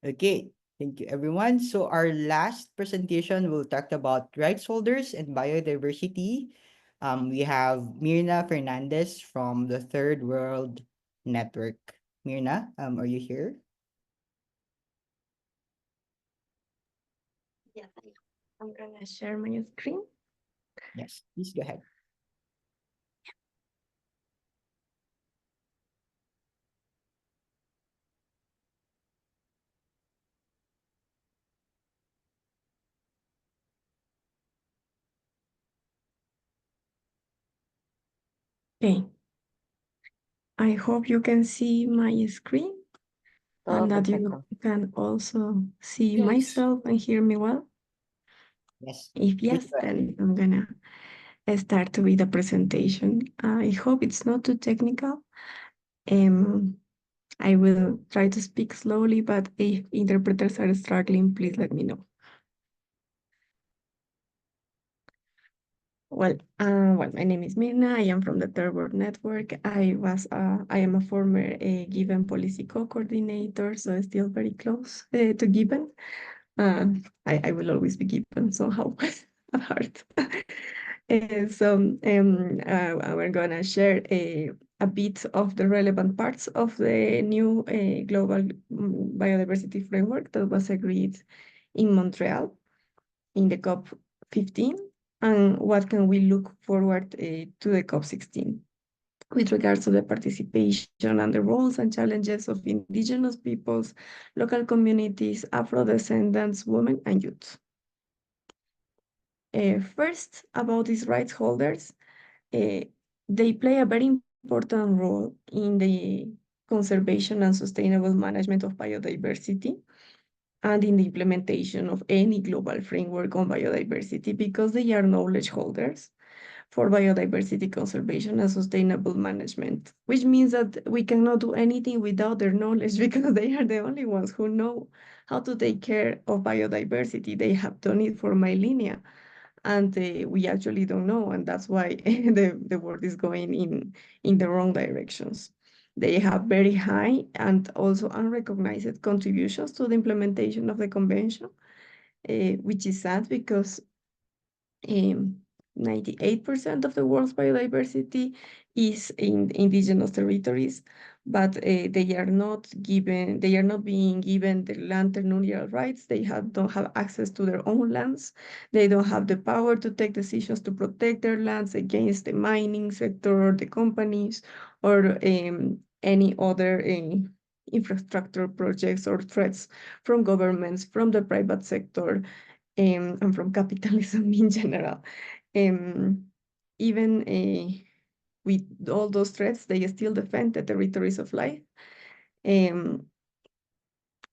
Okay, thank you everyone. So our last presentation will talk about rights holders and biodiversity. We have Mirna Fernandez from the Third World Network. Mirna, are you here? Yes, I'm gonna share my screen. Yes, please go ahead. Okay. I hope you can see my screen Todo and that you perfecto. can also see Yes. myself and hear me well. Yes. If Please yes, go ahead. then I'm gonna start with the presentation. I hope it's not too technical. I will try to speak slowly, but if interpreters are struggling, please let me know. Well, my name is Mirna. I am from the Third World Network. I am a former Given Policy co-coordinator, so still very close to Given. I will always be Given somehow at heart. We're gonna share a bit of the relevant parts of the new global biodiversity framework that was agreed in Montreal in the COP15, and what can we look forward to the COP16. with regards to the participation and the roles and challenges of indigenous peoples, local communities, Afro-descendants, women, and youth. First, about these rights holders, they play a very important role in the conservation and sustainable management of biodiversity and in the implementation of any global framework on biodiversity because they are knowledge holders for biodiversity conservation and sustainable management, which means that we cannot do anything without their knowledge because they are the only ones who know how to take care of biodiversity. They have done it for millennia, and we actually don't know, and that's why the world is going in the wrong directions. They have very high and also unrecognized contributions to the implementation of the convention, which is sad because 98% of the world's biodiversity is in indigenous territories, but they are not being given the land tenurial rights. They don't have access to their own lands. They don't have the power to take decisions to protect their lands against the mining sector or the companies or any other infrastructure projects or threats from governments, from the private sector, and from capitalism in general. Even with all those threats, they still defend the territories of life, um,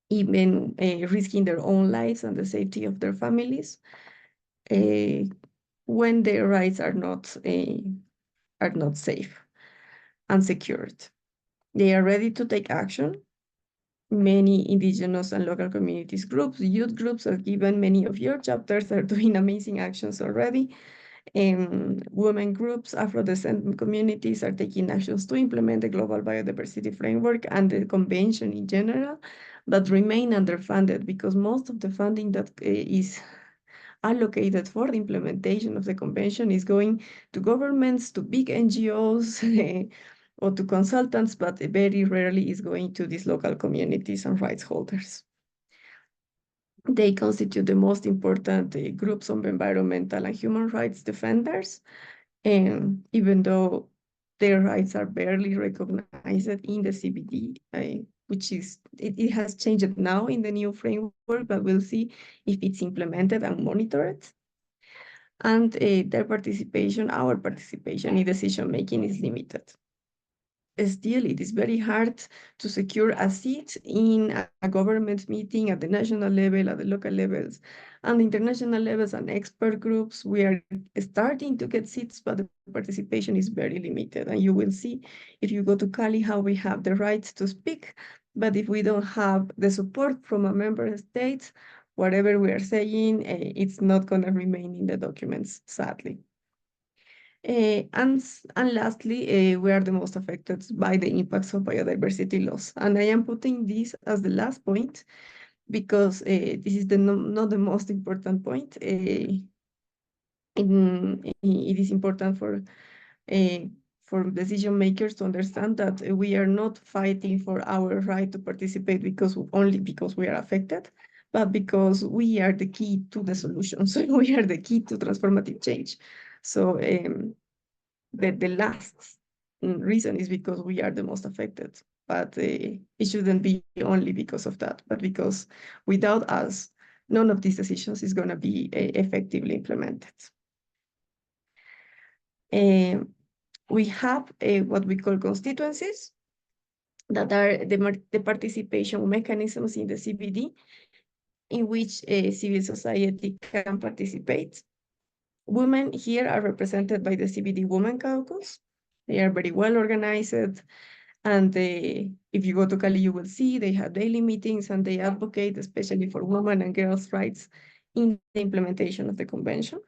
even risking their own lives and the safety of their families when their rights are not safe and secured. They are ready to take action. Many indigenous and local communities groups, youth groups, as given many of your chapters, are doing amazing actions already. Women groups, Afro-descendant communities are taking actions to implement the global biodiversity framework and the convention in general, but remain underfunded because most of the funding that is allocated for the implementation of the convention is going to governments, to big NGOs, or to consultants, but very rarely is going to these local communities and rights holders. They constitute the most important groups of environmental and human rights defenders, and even though their rights are barely recognized in the CBD, which is, it has changed now in the new framework, but we'll see if it's implemented and monitored. And their participation, our participation in decision-making is limited. Still, it is very hard to secure a seat in a government meeting at the national level, at the local levels, and international levels and expert groups. We are starting to get seats, but the participation is very limited. And you will see if you go to Cali how we have the right to speak, but if we don't have the support from a member state, whatever we are saying, it's not going to remain in the documents, sadly. And lastly, we are the most affected by the impacts of biodiversity loss. And I am putting this as the last point because this is not the most important point. It is important for decision makers to understand that we are not fighting for our right to participate only because we are affected, but because we are the key to the solution. So we are the key to transformative change. So the last reason is because we are the most affected, but it shouldn't be only because of that, but because without us, none of these decisions is going to be effectively implemented. We have what we call constituencies that are the participation mechanisms in the CBD in which civil society can participate. Women here are represented by the CBD Women Caucus. They are very well organized, and if you go to Cali, you will see they have daily meetings and they advocate especially for women and girls' rights in the implementation of the convention.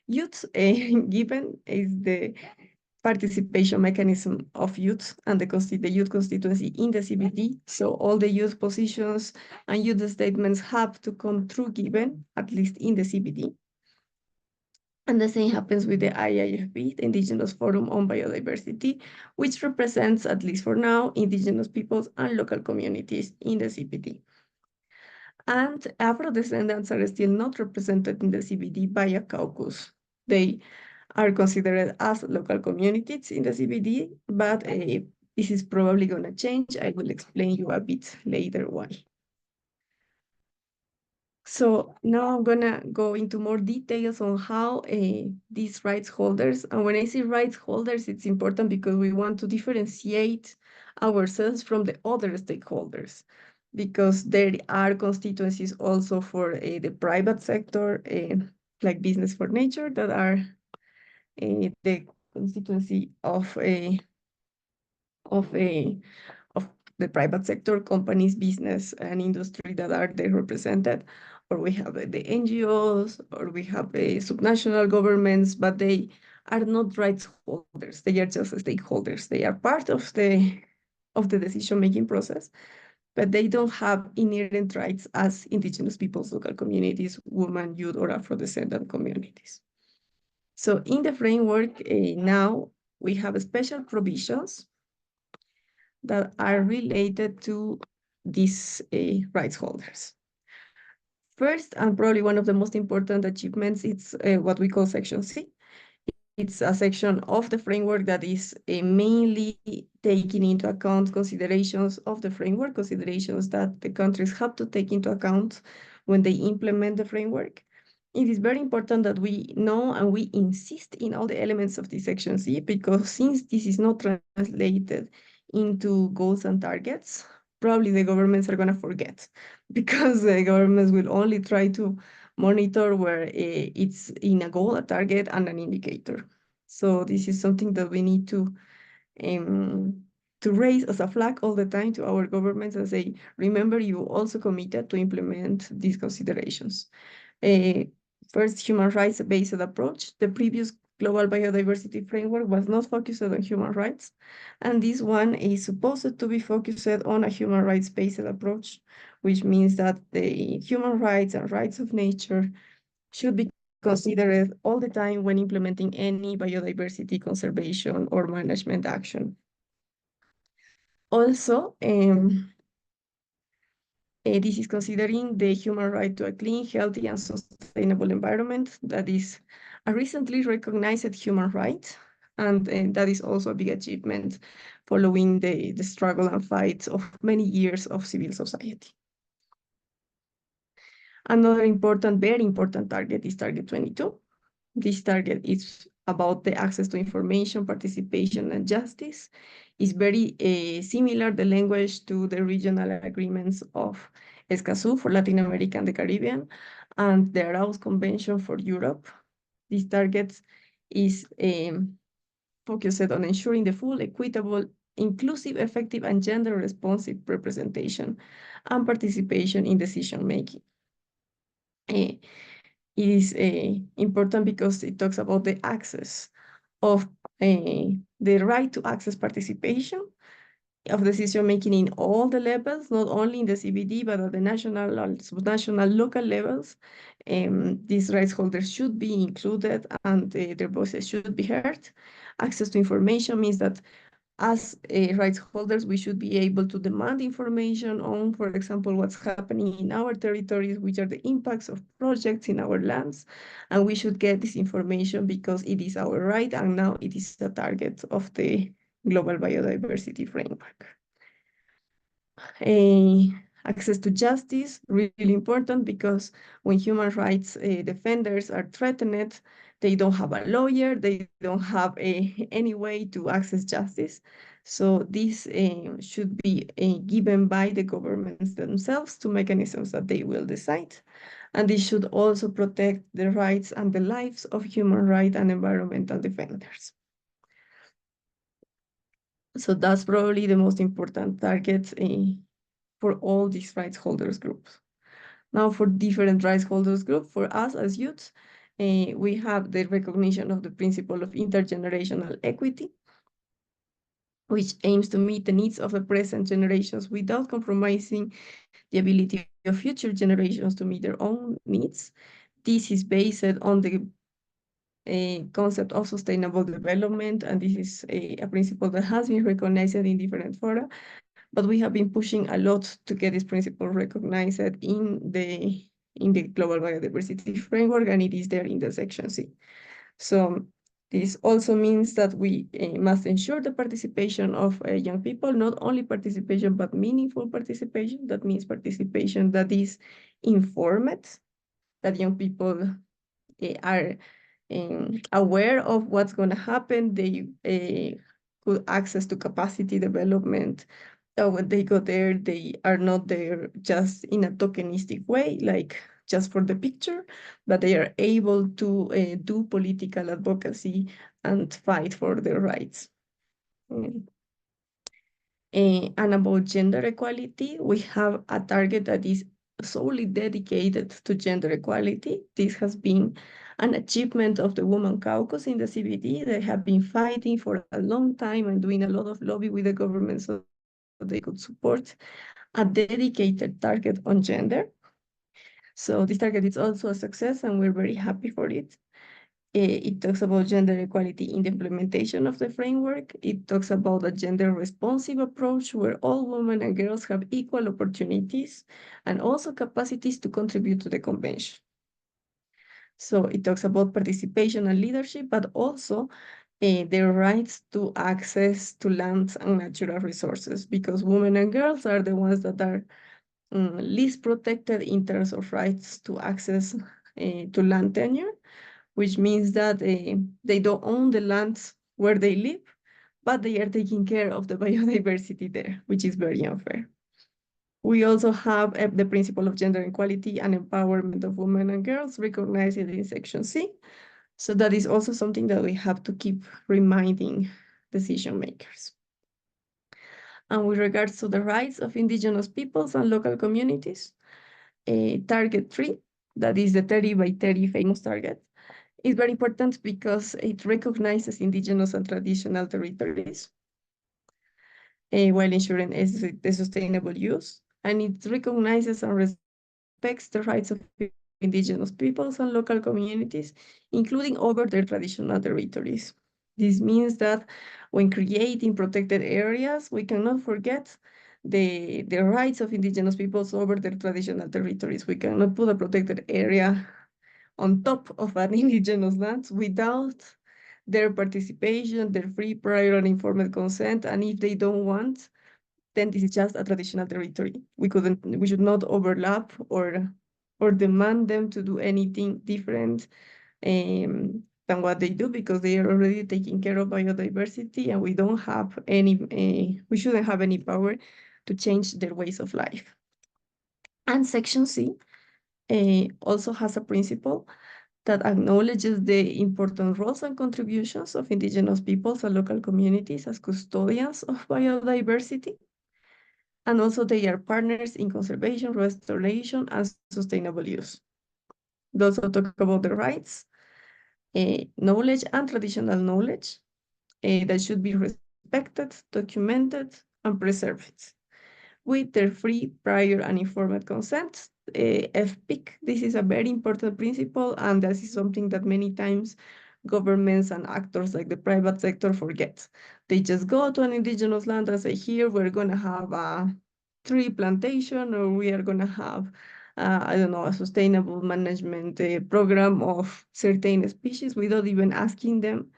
Youth, given is the participation mechanism of youth and the youth constituency in the CBD. So all the youth positions and youth statements have to come through given, at least in the CBD. And the same happens with the IIFB, the Indigenous Forum on Biodiversity, which represents, at least for now, indigenous peoples and local communities in the CBD. And Afro-descendants are still not represented in the CBD by a caucus. They are considered as local communities in the CBD, but this is probably going to change. I will explain you a bit later why. So now I'm gonna go into more details on how these rights holders, and when I say rights holders, it's important because we want to differentiate ourselves from the other stakeholders, because there are constituencies also for the private sector, like Business for Nature, that are the constituency of of a of the private sector, companies, business, and industry that are there represented, or we have the NGOs, or we have subnational governments, but they are not rights holders. They are just stakeholders. They are part of the decision-making process, but they don't have inherent rights as indigenous peoples, local communities, women, youth, or Afro-descendant communities. So in the framework now, we have special provisions that are related to these rights holders. First, and probably one of the most important achievements, it's what we call Section C. It's a section of the framework that is mainly taking into account considerations of the framework, considerations that the countries have to take into account when they implement the framework. It is very important that we know and we insist in all the elements of this Section C, because since this is not translated into goals and targets, probably the governments are going to forget, because the governments will only try to monitor where it's in a goal, a target, and an indicator. So this is something that we need to raise as a flag all the time to our governments and say, remember, you also committed to implement these considerations. First, human rights-based approach. The previous global biodiversity framework was not focused on human rights, and this one is supposed to be focused on a human rights-based approach, which means that the human rights and rights of nature should be considered all the time when implementing any biodiversity conservation or management action. Also, this is considering the human right to a clean, healthy, and sustainable environment. That is a recently recognized human right, and that is also a big achievement following the struggle and fight of many years of civil society. Another important, very important target is Target 22. This target is about the access to information, participation, and justice. It's very similar, the language, to the regional agreements of Escazú for Latin America and the Caribbean, and the Aarhus Convention for Europe. These targets is focused on ensuring the full, equitable, inclusive, effective, and gender-responsive representation and participation in decision-making. It is important because it talks about the access of the right to access participation of decision-making in all the levels, not only in the CBD, but at the national, subnational, local levels. These rights holders should be included and their voices should be heard. Access to information means that as rights holders, we should be able to demand information on, for example, what's happening in our territories, which are the impacts of projects in our lands, and we should get this information because it is our right, and now it is the target of the Global Biodiversity Framework. Access to justice, really important, because when human rights defenders are threatened, they don't have a lawyer, they don't have any way to access justice. So this should be given by the governments themselves to mechanisms that they will decide. And this should also protect the rights and the lives of human rights and environmental defenders. So that's probably the most important target for all these rights holders groups. Now, for different rights holders group, for us as youths, we have the recognition of the principle of intergenerational equity, which aims to meet the needs of the present generations without compromising the ability of future generations to meet their own needs. This is based on the concept of sustainable development, and this is a principle that has been recognized in different fora, but we have been pushing a lot to get this principle recognized in the Global Biodiversity Framework, and it is there in the Section C. So This also means that we must ensure the participation of young people, not only participation, but meaningful participation. That means participation that is informed, that young people are aware of what's going to happen. They could access to capacity development. When they go there, they are not there just in a tokenistic way, like just for the picture, but they are able to do political advocacy and fight for their rights. And about gender equality, we have a target that is solely dedicated to gender equality. This has been an achievement of the Women Caucus in the CBD. They have been fighting for a long time and doing a lot of lobby with the government so they could support a dedicated target on gender. So this target is also a success and we're very happy for it. It talks about gender equality in the implementation of the framework. It talks about a gender responsive approach where all women and girls have equal opportunities and also capacities to contribute to the convention. So it talks about participation and leadership, but also their rights to access to lands and natural resources, because women and girls are the ones that are least protected in terms of rights to access to land tenure, which means that they don't own the lands where they live, but they are taking care of the biodiversity there, which is very unfair. We also have the principle of gender equality and empowerment of women and girls recognized in Section C. So that is also something that we have to keep reminding decision makers. And with regards to the rights of indigenous peoples and local communities, target 3, that is the 30 by 30 famous target, is very important because it recognizes indigenous and traditional territories while ensuring the sustainable use. And it recognizes and respects the rights of indigenous peoples and local communities, including over their traditional territories. This means that when creating protected areas, we cannot forget the rights of indigenous peoples over their traditional territories. We cannot put a protected area on top of an indigenous lands without their participation, their free, prior, and informed consent. And if they don't want, then this is just a traditional territory. We should not overlap or demand them to do anything different than what they do, because they are already taking care of biodiversity, and we don't have any, we shouldn't have any power to change their ways of life. And Section C also has a principle that acknowledges the important roles and contributions of indigenous peoples and local communities as custodians of biodiversity. And also they are partners in conservation, restoration, and sustainable use. They also talk about the rights, knowledge, and traditional knowledge that should be respected, documented, and preserved with their free, prior, and informed consent. FPIC, this is a very important principle, and this is something that many times governments and actors like the private sector forget. They just go to an indigenous land and say, here we're going to have a tree plantation, or we are going to have, I don't know, a sustainable management program of certain species without even asking them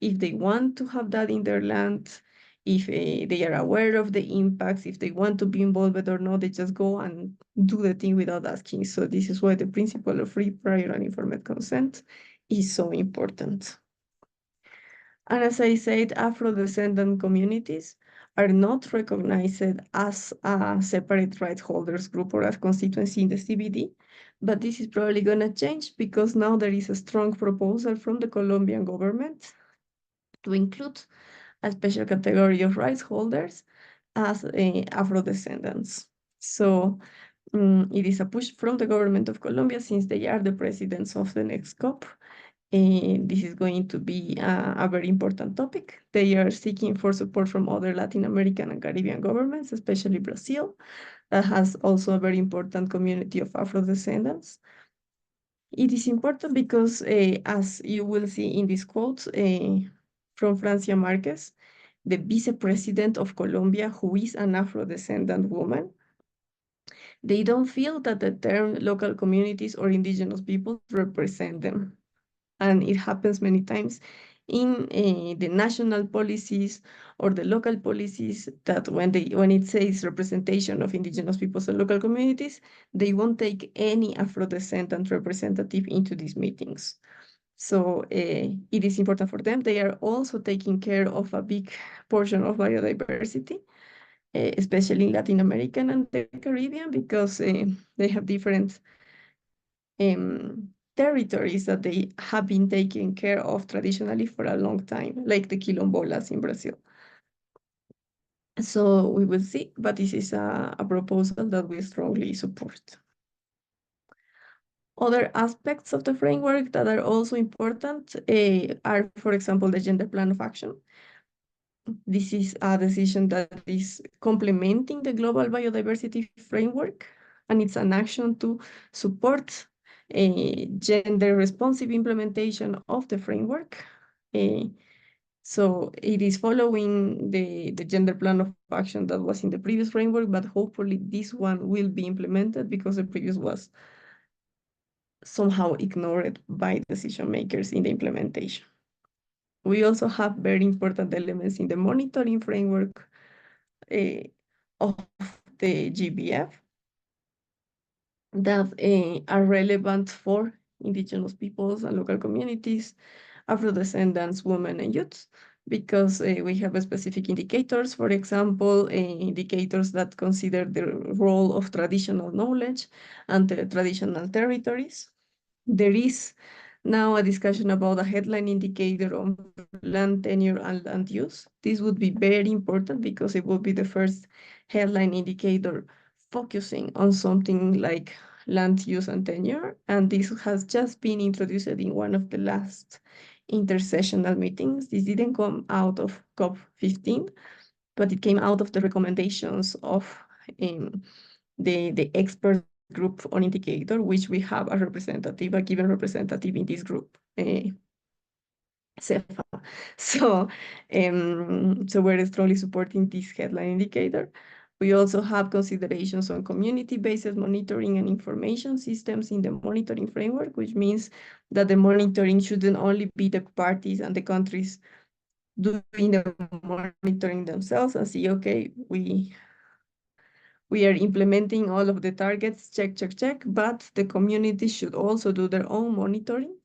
if they want to have that in their land, if they are aware of the impacts, if they want to be involved or not. They just go and do the thing without asking. So this is why the principle of free, prior, and informed consent is so important. And as I said, Afro-descendant communities are not recognized as a separate rights holders group or a constituency in the CBD, but this is probably going to change because now there is a strong proposal from the Colombian government to include a special category of rights holders as Afro-descendants. So it is a push from the government of Colombia, since they are the presidents of the next COP. This is going to be a very important topic. They are seeking for support from other Latin American and Caribbean governments, especially Brazil, that has also a very important community of Afro-descendants. It is important because, as you will see in this quote from Francia Marquez, the vice president of Colombia, who is an Afro-descendant woman, they don't feel that the term local communities or indigenous people represent them. And it happens many times in the national policies or the local policies, that when it says representation of indigenous peoples and local communities, they won't take any Afro-descendant representative into these meetings. So it is important for them. They are also taking care of a big portion of biodiversity, especially in Latin America and the Caribbean, because they have different territories that they have been taking care of traditionally for a long time, like the quilombolas in Brazil. So we will see, but this is a proposal that we strongly support. Other aspects of the framework that are also important are, for example, the gender plan of action. This is a decision that is complementing the global biodiversity framework, and it's an action to support a gender responsive implementation of the framework. So it is following the gender plan of action that was in the previous framework, but hopefully this one will be implemented because the previous was somehow ignored by decision makers in the implementation. We also have very important elements in the monitoring framework of the GBF that are relevant for indigenous peoples and local communities, Afro-descendants, women, and youths, because we have specific indicators, for example, indicators that consider the role of traditional knowledge and the traditional territories. There is now a discussion about a headline indicator on land tenure and land use. This would be very important because it will be the first headline indicator focusing on something like land use and tenure. And this has just been introduced in one of the last intersessional meetings. This didn't come out of COP15, but it came out of the recommendations of the expert group on indicator, which we have a representative, a given representative in this group, CEFA. So we're strongly supporting this headline indicator. We also have considerations on community-based monitoring and information systems in the monitoring framework, which means that the monitoring shouldn't only be the parties and the countries doing the monitoring themselves and see, okay, we are implementing all of the targets, check, but the community should also do their own monitoring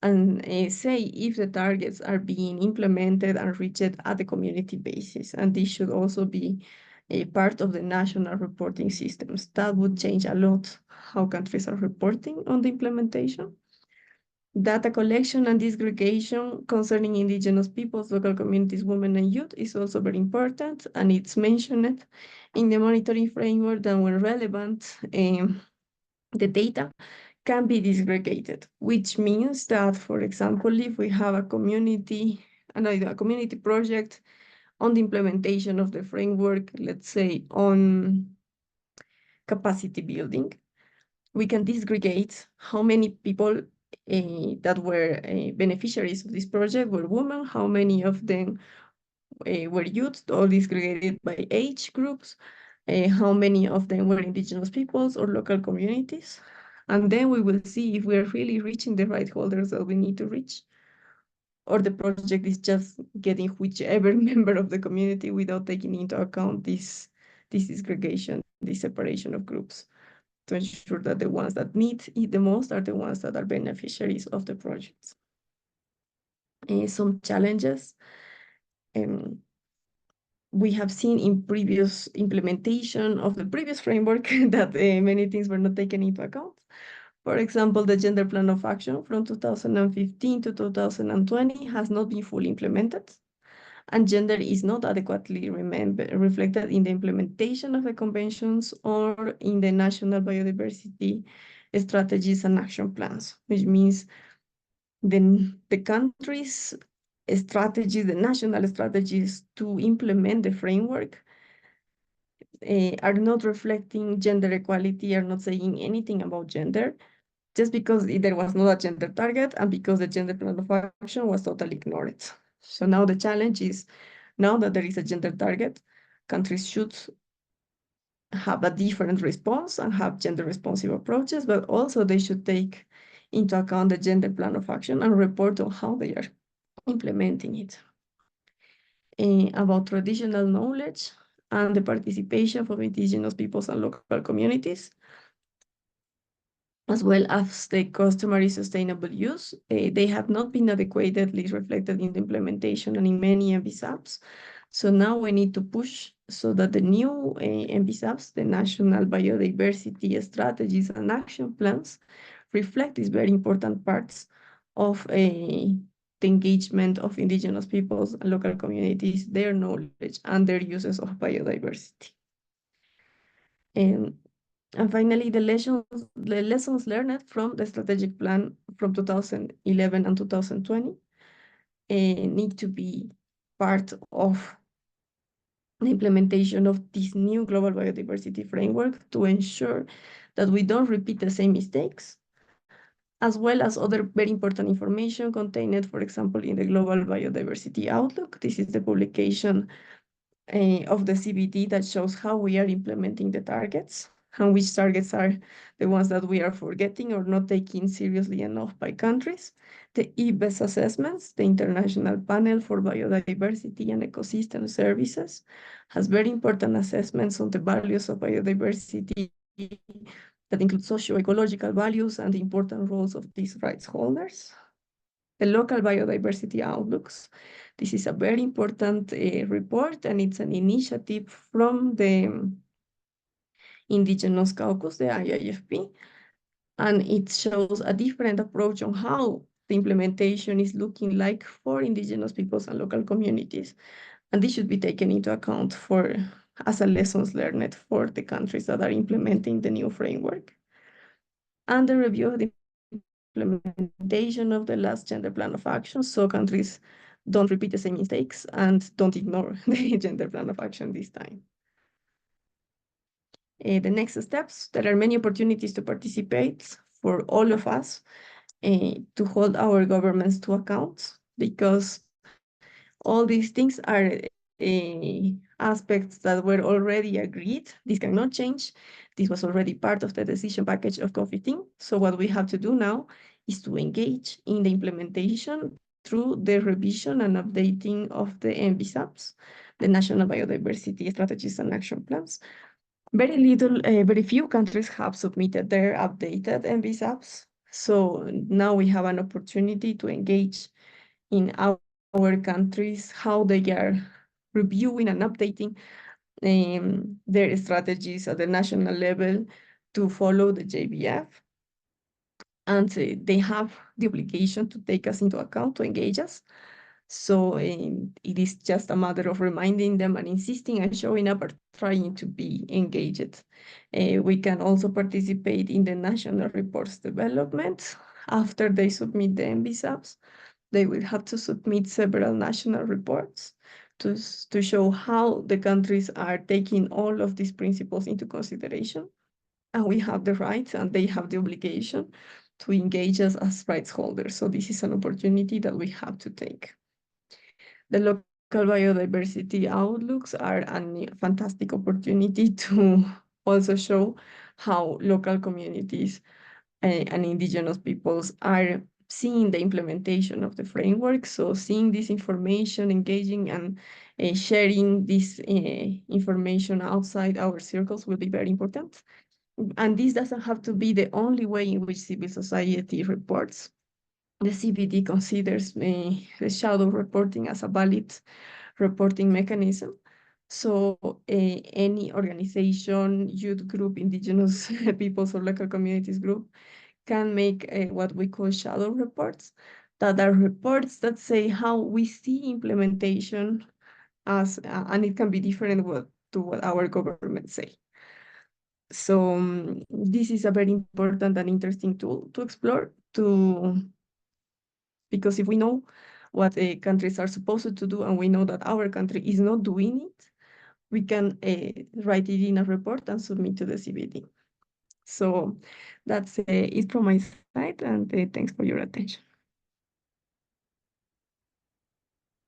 and say if the targets are being implemented and reached at the community basis. And this should also be a part of the national reporting systems. That would change a lot how countries are reporting on the implementation. Data collection and disaggregation concerning indigenous peoples, local communities, women, and youth is also very important, and it's mentioned in the monitoring framework that when relevant, the data can be disaggregated, which means that, for example, if we have a community project on the implementation of the framework, let's say on capacity building, we can disaggregate how many people that were beneficiaries of this project were women, how many of them were youth, all disaggregated by age groups, how many of them were indigenous peoples or local communities. And then we will see if we are really reaching the right holders that we need to reach, or the project is just getting whichever member of the community without taking into account this disaggregation, this separation of groups, to ensure that the ones that need it the most are the ones that are beneficiaries of the projects. Some challenges we have seen in previous implementation of the previous framework that many things were not taken into account. For example, the gender plan of action from 2015 to 2020 has not been fully implemented, and gender is not adequately reflected in the implementation of the conventions or in the national biodiversity strategies and action plans, which means the country's strategies, the national strategies to implement the framework are not reflecting gender equality, are not saying anything about gender, just because there was not a gender target and because the gender plan of action was totally ignored. So now the challenge is, now that there is a gender target, countries should have a different response and have gender responsive approaches, but also they should take into account the gender plan of action and report on how they are implementing it. About traditional knowledge and the participation of indigenous peoples and local communities, as well as the customary sustainable use. They have not been adequately reflected in the implementation and in many MVSAPs. So now we need to push so that the new MVSAPs, the national biodiversity strategies and action plans, reflect these very important parts of the engagement of indigenous peoples and local communities, their knowledge and their uses of biodiversity. And finally, the lessons learned from the strategic plan from 2011 and 2020 need to be part of the implementation of this new global biodiversity framework to ensure that we don't repeat the same mistakes, as well as other very important information contained, for example, in the Global Biodiversity Outlook. This is the publication of the CBD that shows how we are implementing the targets and which targets are the ones that we are forgetting or not taking seriously enough by countries. The IBES assessments, the International Panel for Biodiversity and Ecosystem Services, has very important assessments on the values of biodiversity that include socioecological values and the important roles of these rights holders. The local biodiversity outlooks. This is a very important report, and it's an initiative from the Indigenous Caucus, the IIFP, and it shows a different approach on how the implementation is looking like for indigenous peoples and local communities. And this should be taken into account for as a lessons learned for the countries that are implementing the new framework. And the review of the implementation of the last gender plan of action, so countries don't repeat the same mistakes and don't ignore the gender plan of action this time. The next steps, there are many opportunities to participate for all of us to hold our governments to account, because all these things are aspects that were already agreed. This cannot change. This was already part of the decision package of COP15. So what we have to do now is to engage in the implementation through the revision and updating of the NBSAPs, the National Biodiversity Strategies and Action Plans. Very few countries have submitted their updated NBSAPs. So now we have an opportunity to engage in our countries, how they are reviewing and updating their strategies at the national level to follow the JBF. And they have the obligation to take us into account, to engage us. So it is just a matter of reminding them and insisting and showing up or trying to be engaged. We can also participate in the national reports development. After they submit the NBSAPs, they will have to submit several national reports to show how the countries are taking all of these principles into consideration. And we have the right and they have the obligation to engage us as rights holders. So this is an opportunity that we have to take. The local biodiversity outlooks are a fantastic opportunity to also show how local communities and indigenous peoples are seeing the implementation of the framework. So seeing this information, engaging and sharing this information outside our circles will be very important. And this doesn't have to be the only way in which civil society reports. The CBD considers the shadow reporting as a valid reporting mechanism. So any organization, youth group, indigenous peoples or local communities group can make what we call shadow reports, that are reports that say how we see implementation as, and it can be different to what our governments say. So this is a very important and interesting tool to explore, because if we know what countries are supposed to do and we know that our country is not doing it, we can write it in a report and submit to the CBD. So that's it from my side, and thanks for your attention.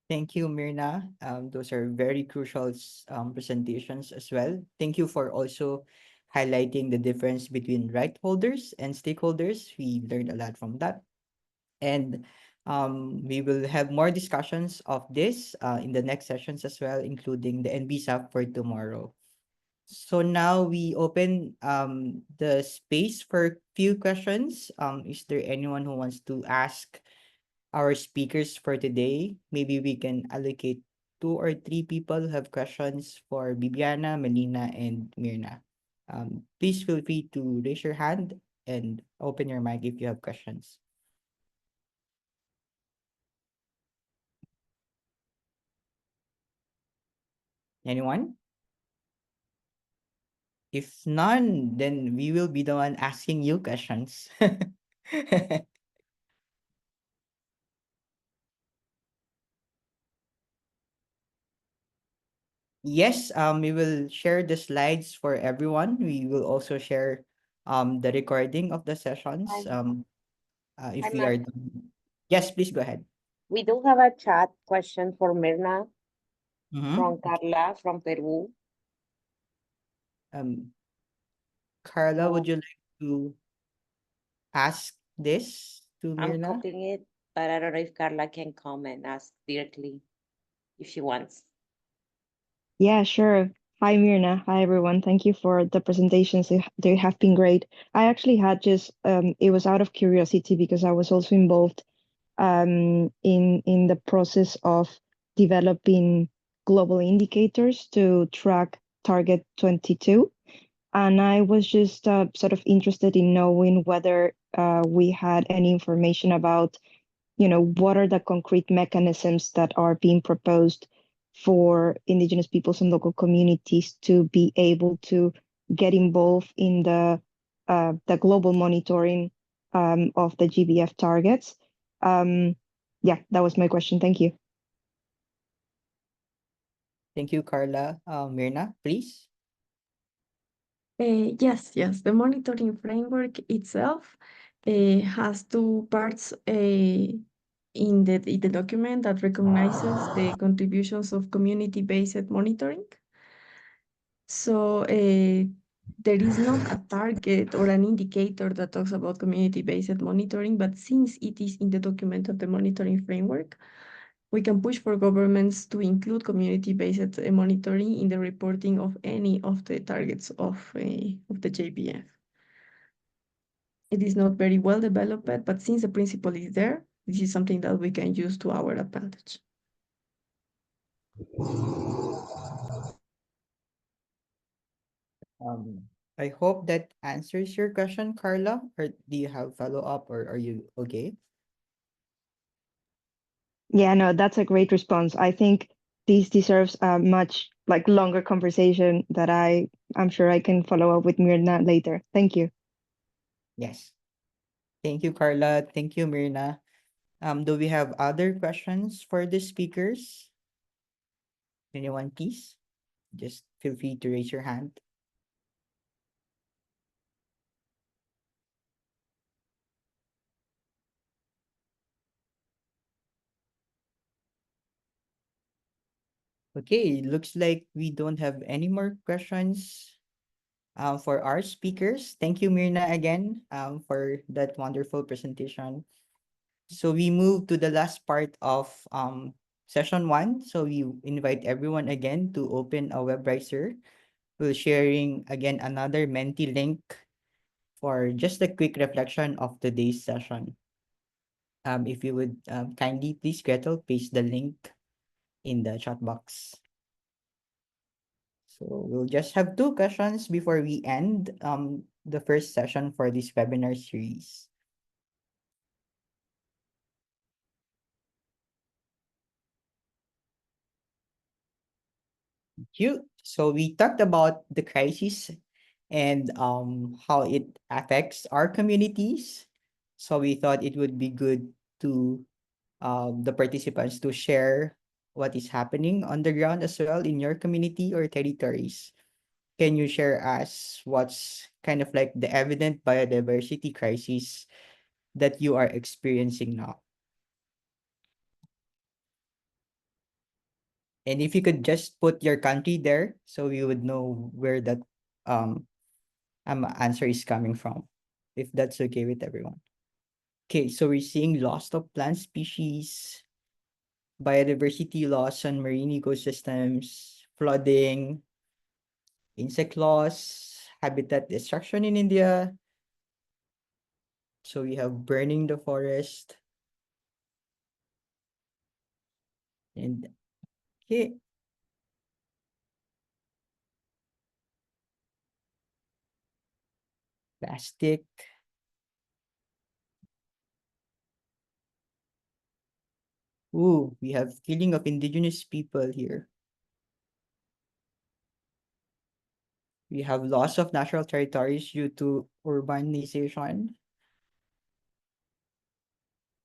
Thank you, Mirna. Those are very crucial presentations as well. Thank you for also highlighting the difference between right holders and stakeholders. We learned a lot from that. And We will have more discussions of this in the next sessions as well, including the NBSAP for tomorrow. So now we open the space for few questions. Is there anyone who wants to ask our speakers for today? Maybe we can allocate 2 or 3 people who have questions for Bibiana, Melina, and Mirna. Please feel free to raise your hand and open your mic if you have questions. Anyone? If none, then we will be the one asking you questions. Yes, we will share the slides for everyone. We will also share the recording of the sessions if I'm we are done. Yes, please go ahead. We do have a chat question for Mirna from Okay. Carla from Peru. Carla, would So you like to ask this to I'm Mirna? copying it, but I don't know if Carla can come and ask directly if she wants. Yeah, sure. Hi, Mirna. Hi, everyone. Thank you for the presentations. They have been great. I actually had just, it was out of curiosity because I was also involved in the process of developing global indicators to track Target 22. And I was just sort of interested in knowing whether we had any information about, what are the concrete mechanisms that are being proposed for indigenous peoples and local communities to be able to get involved in the global monitoring of the GBF targets. Yeah, that was my question. Thank you. Thank you, Carla. Mirna, please. Yes, the monitoring framework itself has 2 parts in the document that recognizes the contributions of community-based monitoring. So there is not a target or an indicator that talks about community-based monitoring, but since it is in the document of the monitoring framework, we can push for governments to include community-based monitoring in the reporting of any of the targets of the JBF. It is not very well developed, but since the principle is there, this is something that we can use to our advantage. I hope that answers your question, Carla. Or do you have follow-up, or are you okay? Yeah, no, that's a great response. I think this deserves a much longer conversation that I'm sure I can follow up with Mirna later. Thank you. Yes. Thank you, Carla. Thank you, Mirna. Do we have other questions for the speakers? Anyone, please? Just feel free to raise your hand. Okay, looks like we don't have any more questions for our speakers. Thank you, Mirna, again for that wonderful presentation. So we move to the last part of session 1. So we invite everyone again to open a web browser. We're sharing again another Menti link for just a quick reflection of today's session. If you would kindly please, Gretel, paste the link in the chat box. So we'll just have 2 questions before we end the first session for this webinar series. Thank you. So we talked about the crisis and how it affects our communities. So we thought it would be good to the participants to share what is happening on the ground as well in your community or territories. Can you share us what's kind of like the evident biodiversity crisis that you are experiencing now? And if you could just put your country there so we would know where that answer is coming from, if that's okay with everyone. Okay, so we're seeing loss of plant species, biodiversity loss on marine ecosystems, flooding, insect loss, habitat destruction in India. So we have burning the forest. And okay, plastic. Ooh, we have killing of indigenous people here. We have loss of natural territories due to urbanization.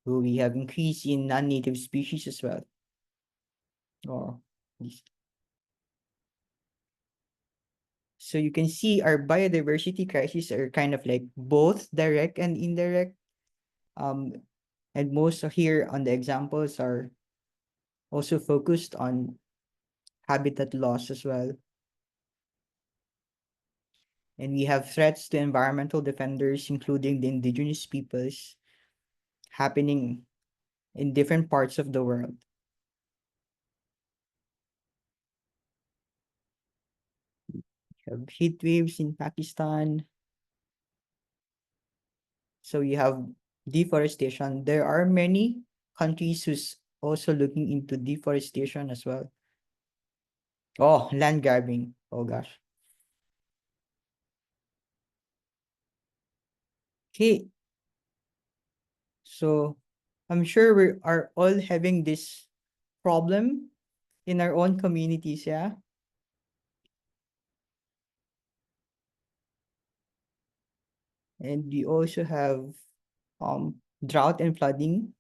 Ooh, we have increase in non-native species as well. Oh, these- so you can see our biodiversity crises are kind of like both direct and indirect. And most of here on the examples are also focused on habitat loss as well. And we have threats to environmental defenders, including the indigenous peoples, happening in different parts of the world. We have heat waves in Pakistan. So we have deforestation. There are many countries who's also looking into deforestation as well. Oh, land grabbing. Oh gosh. Okay. So I'm sure we are all having this problem in our own communities, yeah? And we also have drought and flooding.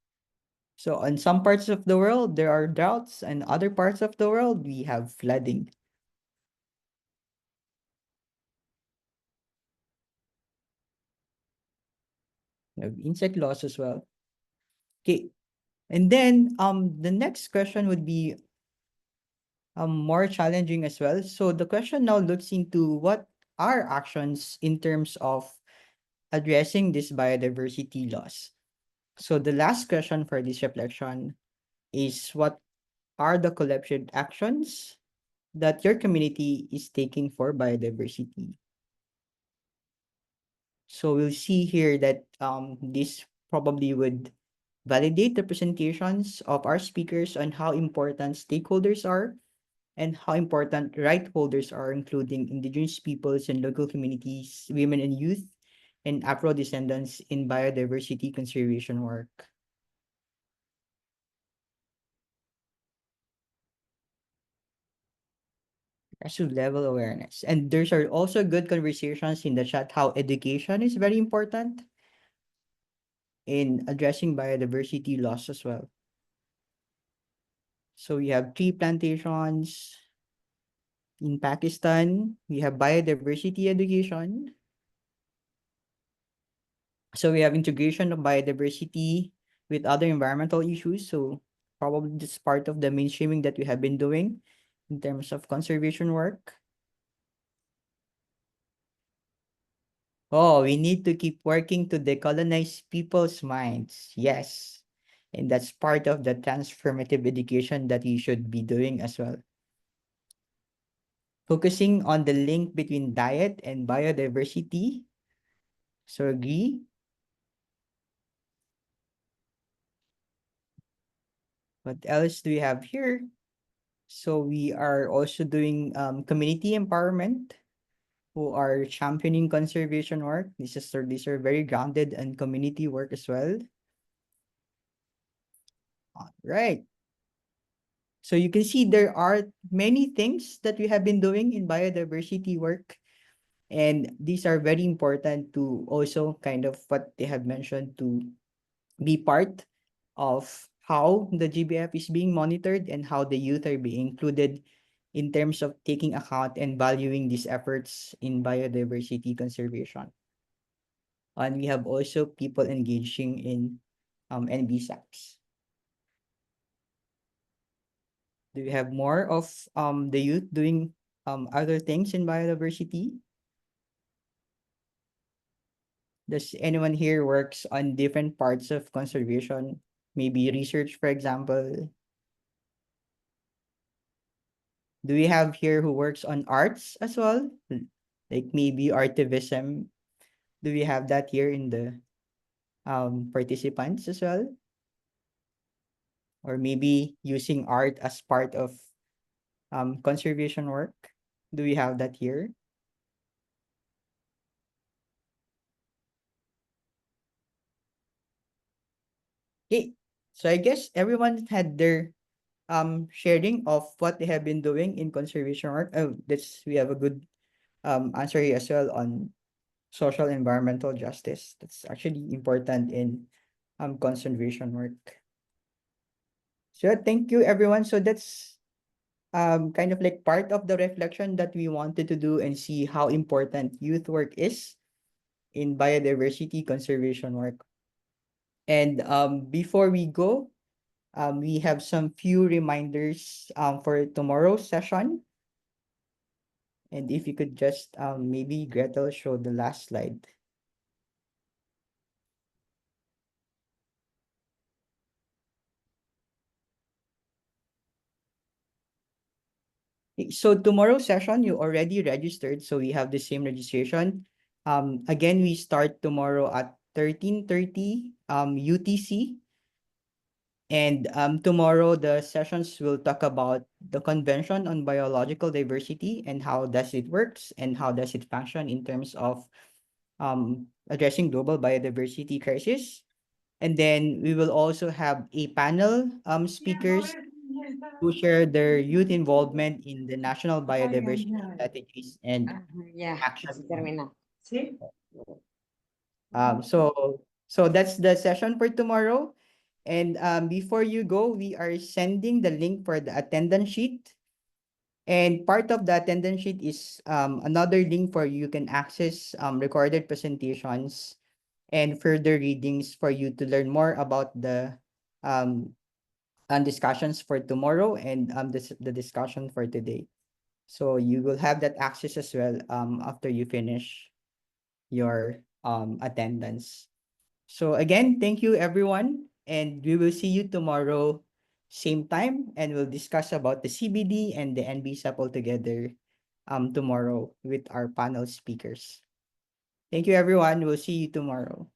So on some parts of the world, there are droughts, and other parts of the world, we have flooding. We have insect loss as well. Okay. And then the next question would be more challenging as well. So the question now looks into what are actions in terms of addressing this biodiversity loss. So the last question for this reflection is, what are the collective actions that your community is taking for biodiversity? So we'll see here that this probably would validate the presentations of our speakers on how important stakeholders are and how important right holders are, including indigenous peoples and local communities, women and youth, and Afro descendants in biodiversity conservation work. Grassroots level awareness. And there's are also good conversations in the chat how education is very important in addressing biodiversity loss as well. So we have tree plantations in Pakistan. We have biodiversity education. So we have integration of biodiversity with other environmental issues. So probably this is part of the mainstreaming that we have been doing in terms of conservation work. Oh, we need to keep working to decolonize people's minds. Yes. And that's part of the transformative education that we should be doing as well. Focusing on the link between diet and biodiversity. So agree. What else do we have here? So we are also doing community empowerment, who are championing conservation work. These are very grounded and community work as well. All right. So you can see there are many things that we have been doing in biodiversity work. And these are very important to also kind of what they have mentioned, to be part of how the GBF is being monitored and how the youth are being included in terms of taking account and valuing these efforts in biodiversity conservation. And we have also people engaging in NBSAPs. Do we have more of the youth doing other things in biodiversity? Does anyone here works on different parts of conservation? Maybe research, for example. Do we have here who works on arts as well? Like maybe artivism. Do we have that here in the participants as well? Or maybe using art as part of conservation work? Do we have that here? Okay, so I guess everyone had their sharing of what they have been doing in conservation work. Oh, that's we have a good answer here as well on social environmental justice. That's actually important in conservation work. So thank you everyone. So that's kind of like part of the reflection that we wanted to do and see how important youth work is in biodiversity conservation work. And before we go, we have some few reminders for tomorrow's session. And if you could just maybe Gretel show the last slide. So tomorrow's session, you already registered, so we have the same registration. Again, we start tomorrow at 13:30 UTC. And tomorrow the sessions will talk about the Convention on Biological Diversity and how does it works and how does it function in terms of addressing global biodiversity crisis. And then we will also have a panel speakers who share their youth involvement in the national biodiversity strategies and Ya, action así plan. termina. So that's the session for tomorrow. And before you go, we are sending the link for the attendance sheet. And part of the attendance sheet is another link for you can access recorded presentations and further readings for you to learn more about the discussions for tomorrow and the discussion for today. So you will have that access as well after you finish your attendance. So again, thank you everyone, and we will see you tomorrow, same time, and we'll discuss about the CBD and the NBSAP all together tomorrow with our panel speakers. Thank you everyone. We'll see you tomorrow.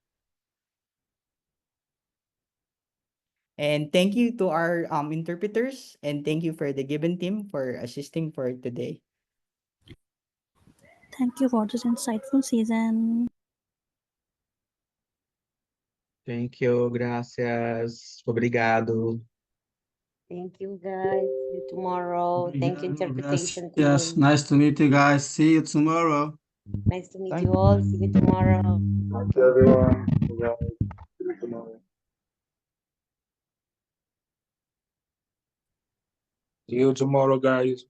And thank you to our interpreters, and thank you for the Given team for assisting for today. Thank you for this insightful season. Thank you, gracias. Obrigado. Thank you, guys. See you tomorrow. Thank you, interpretation Yes, team. nice to meet you guys. See you tomorrow. Nice to meet you all. See you tomorrow. Thank you, everyone. Yeah. See you tomorrow. See you tomorrow, guys.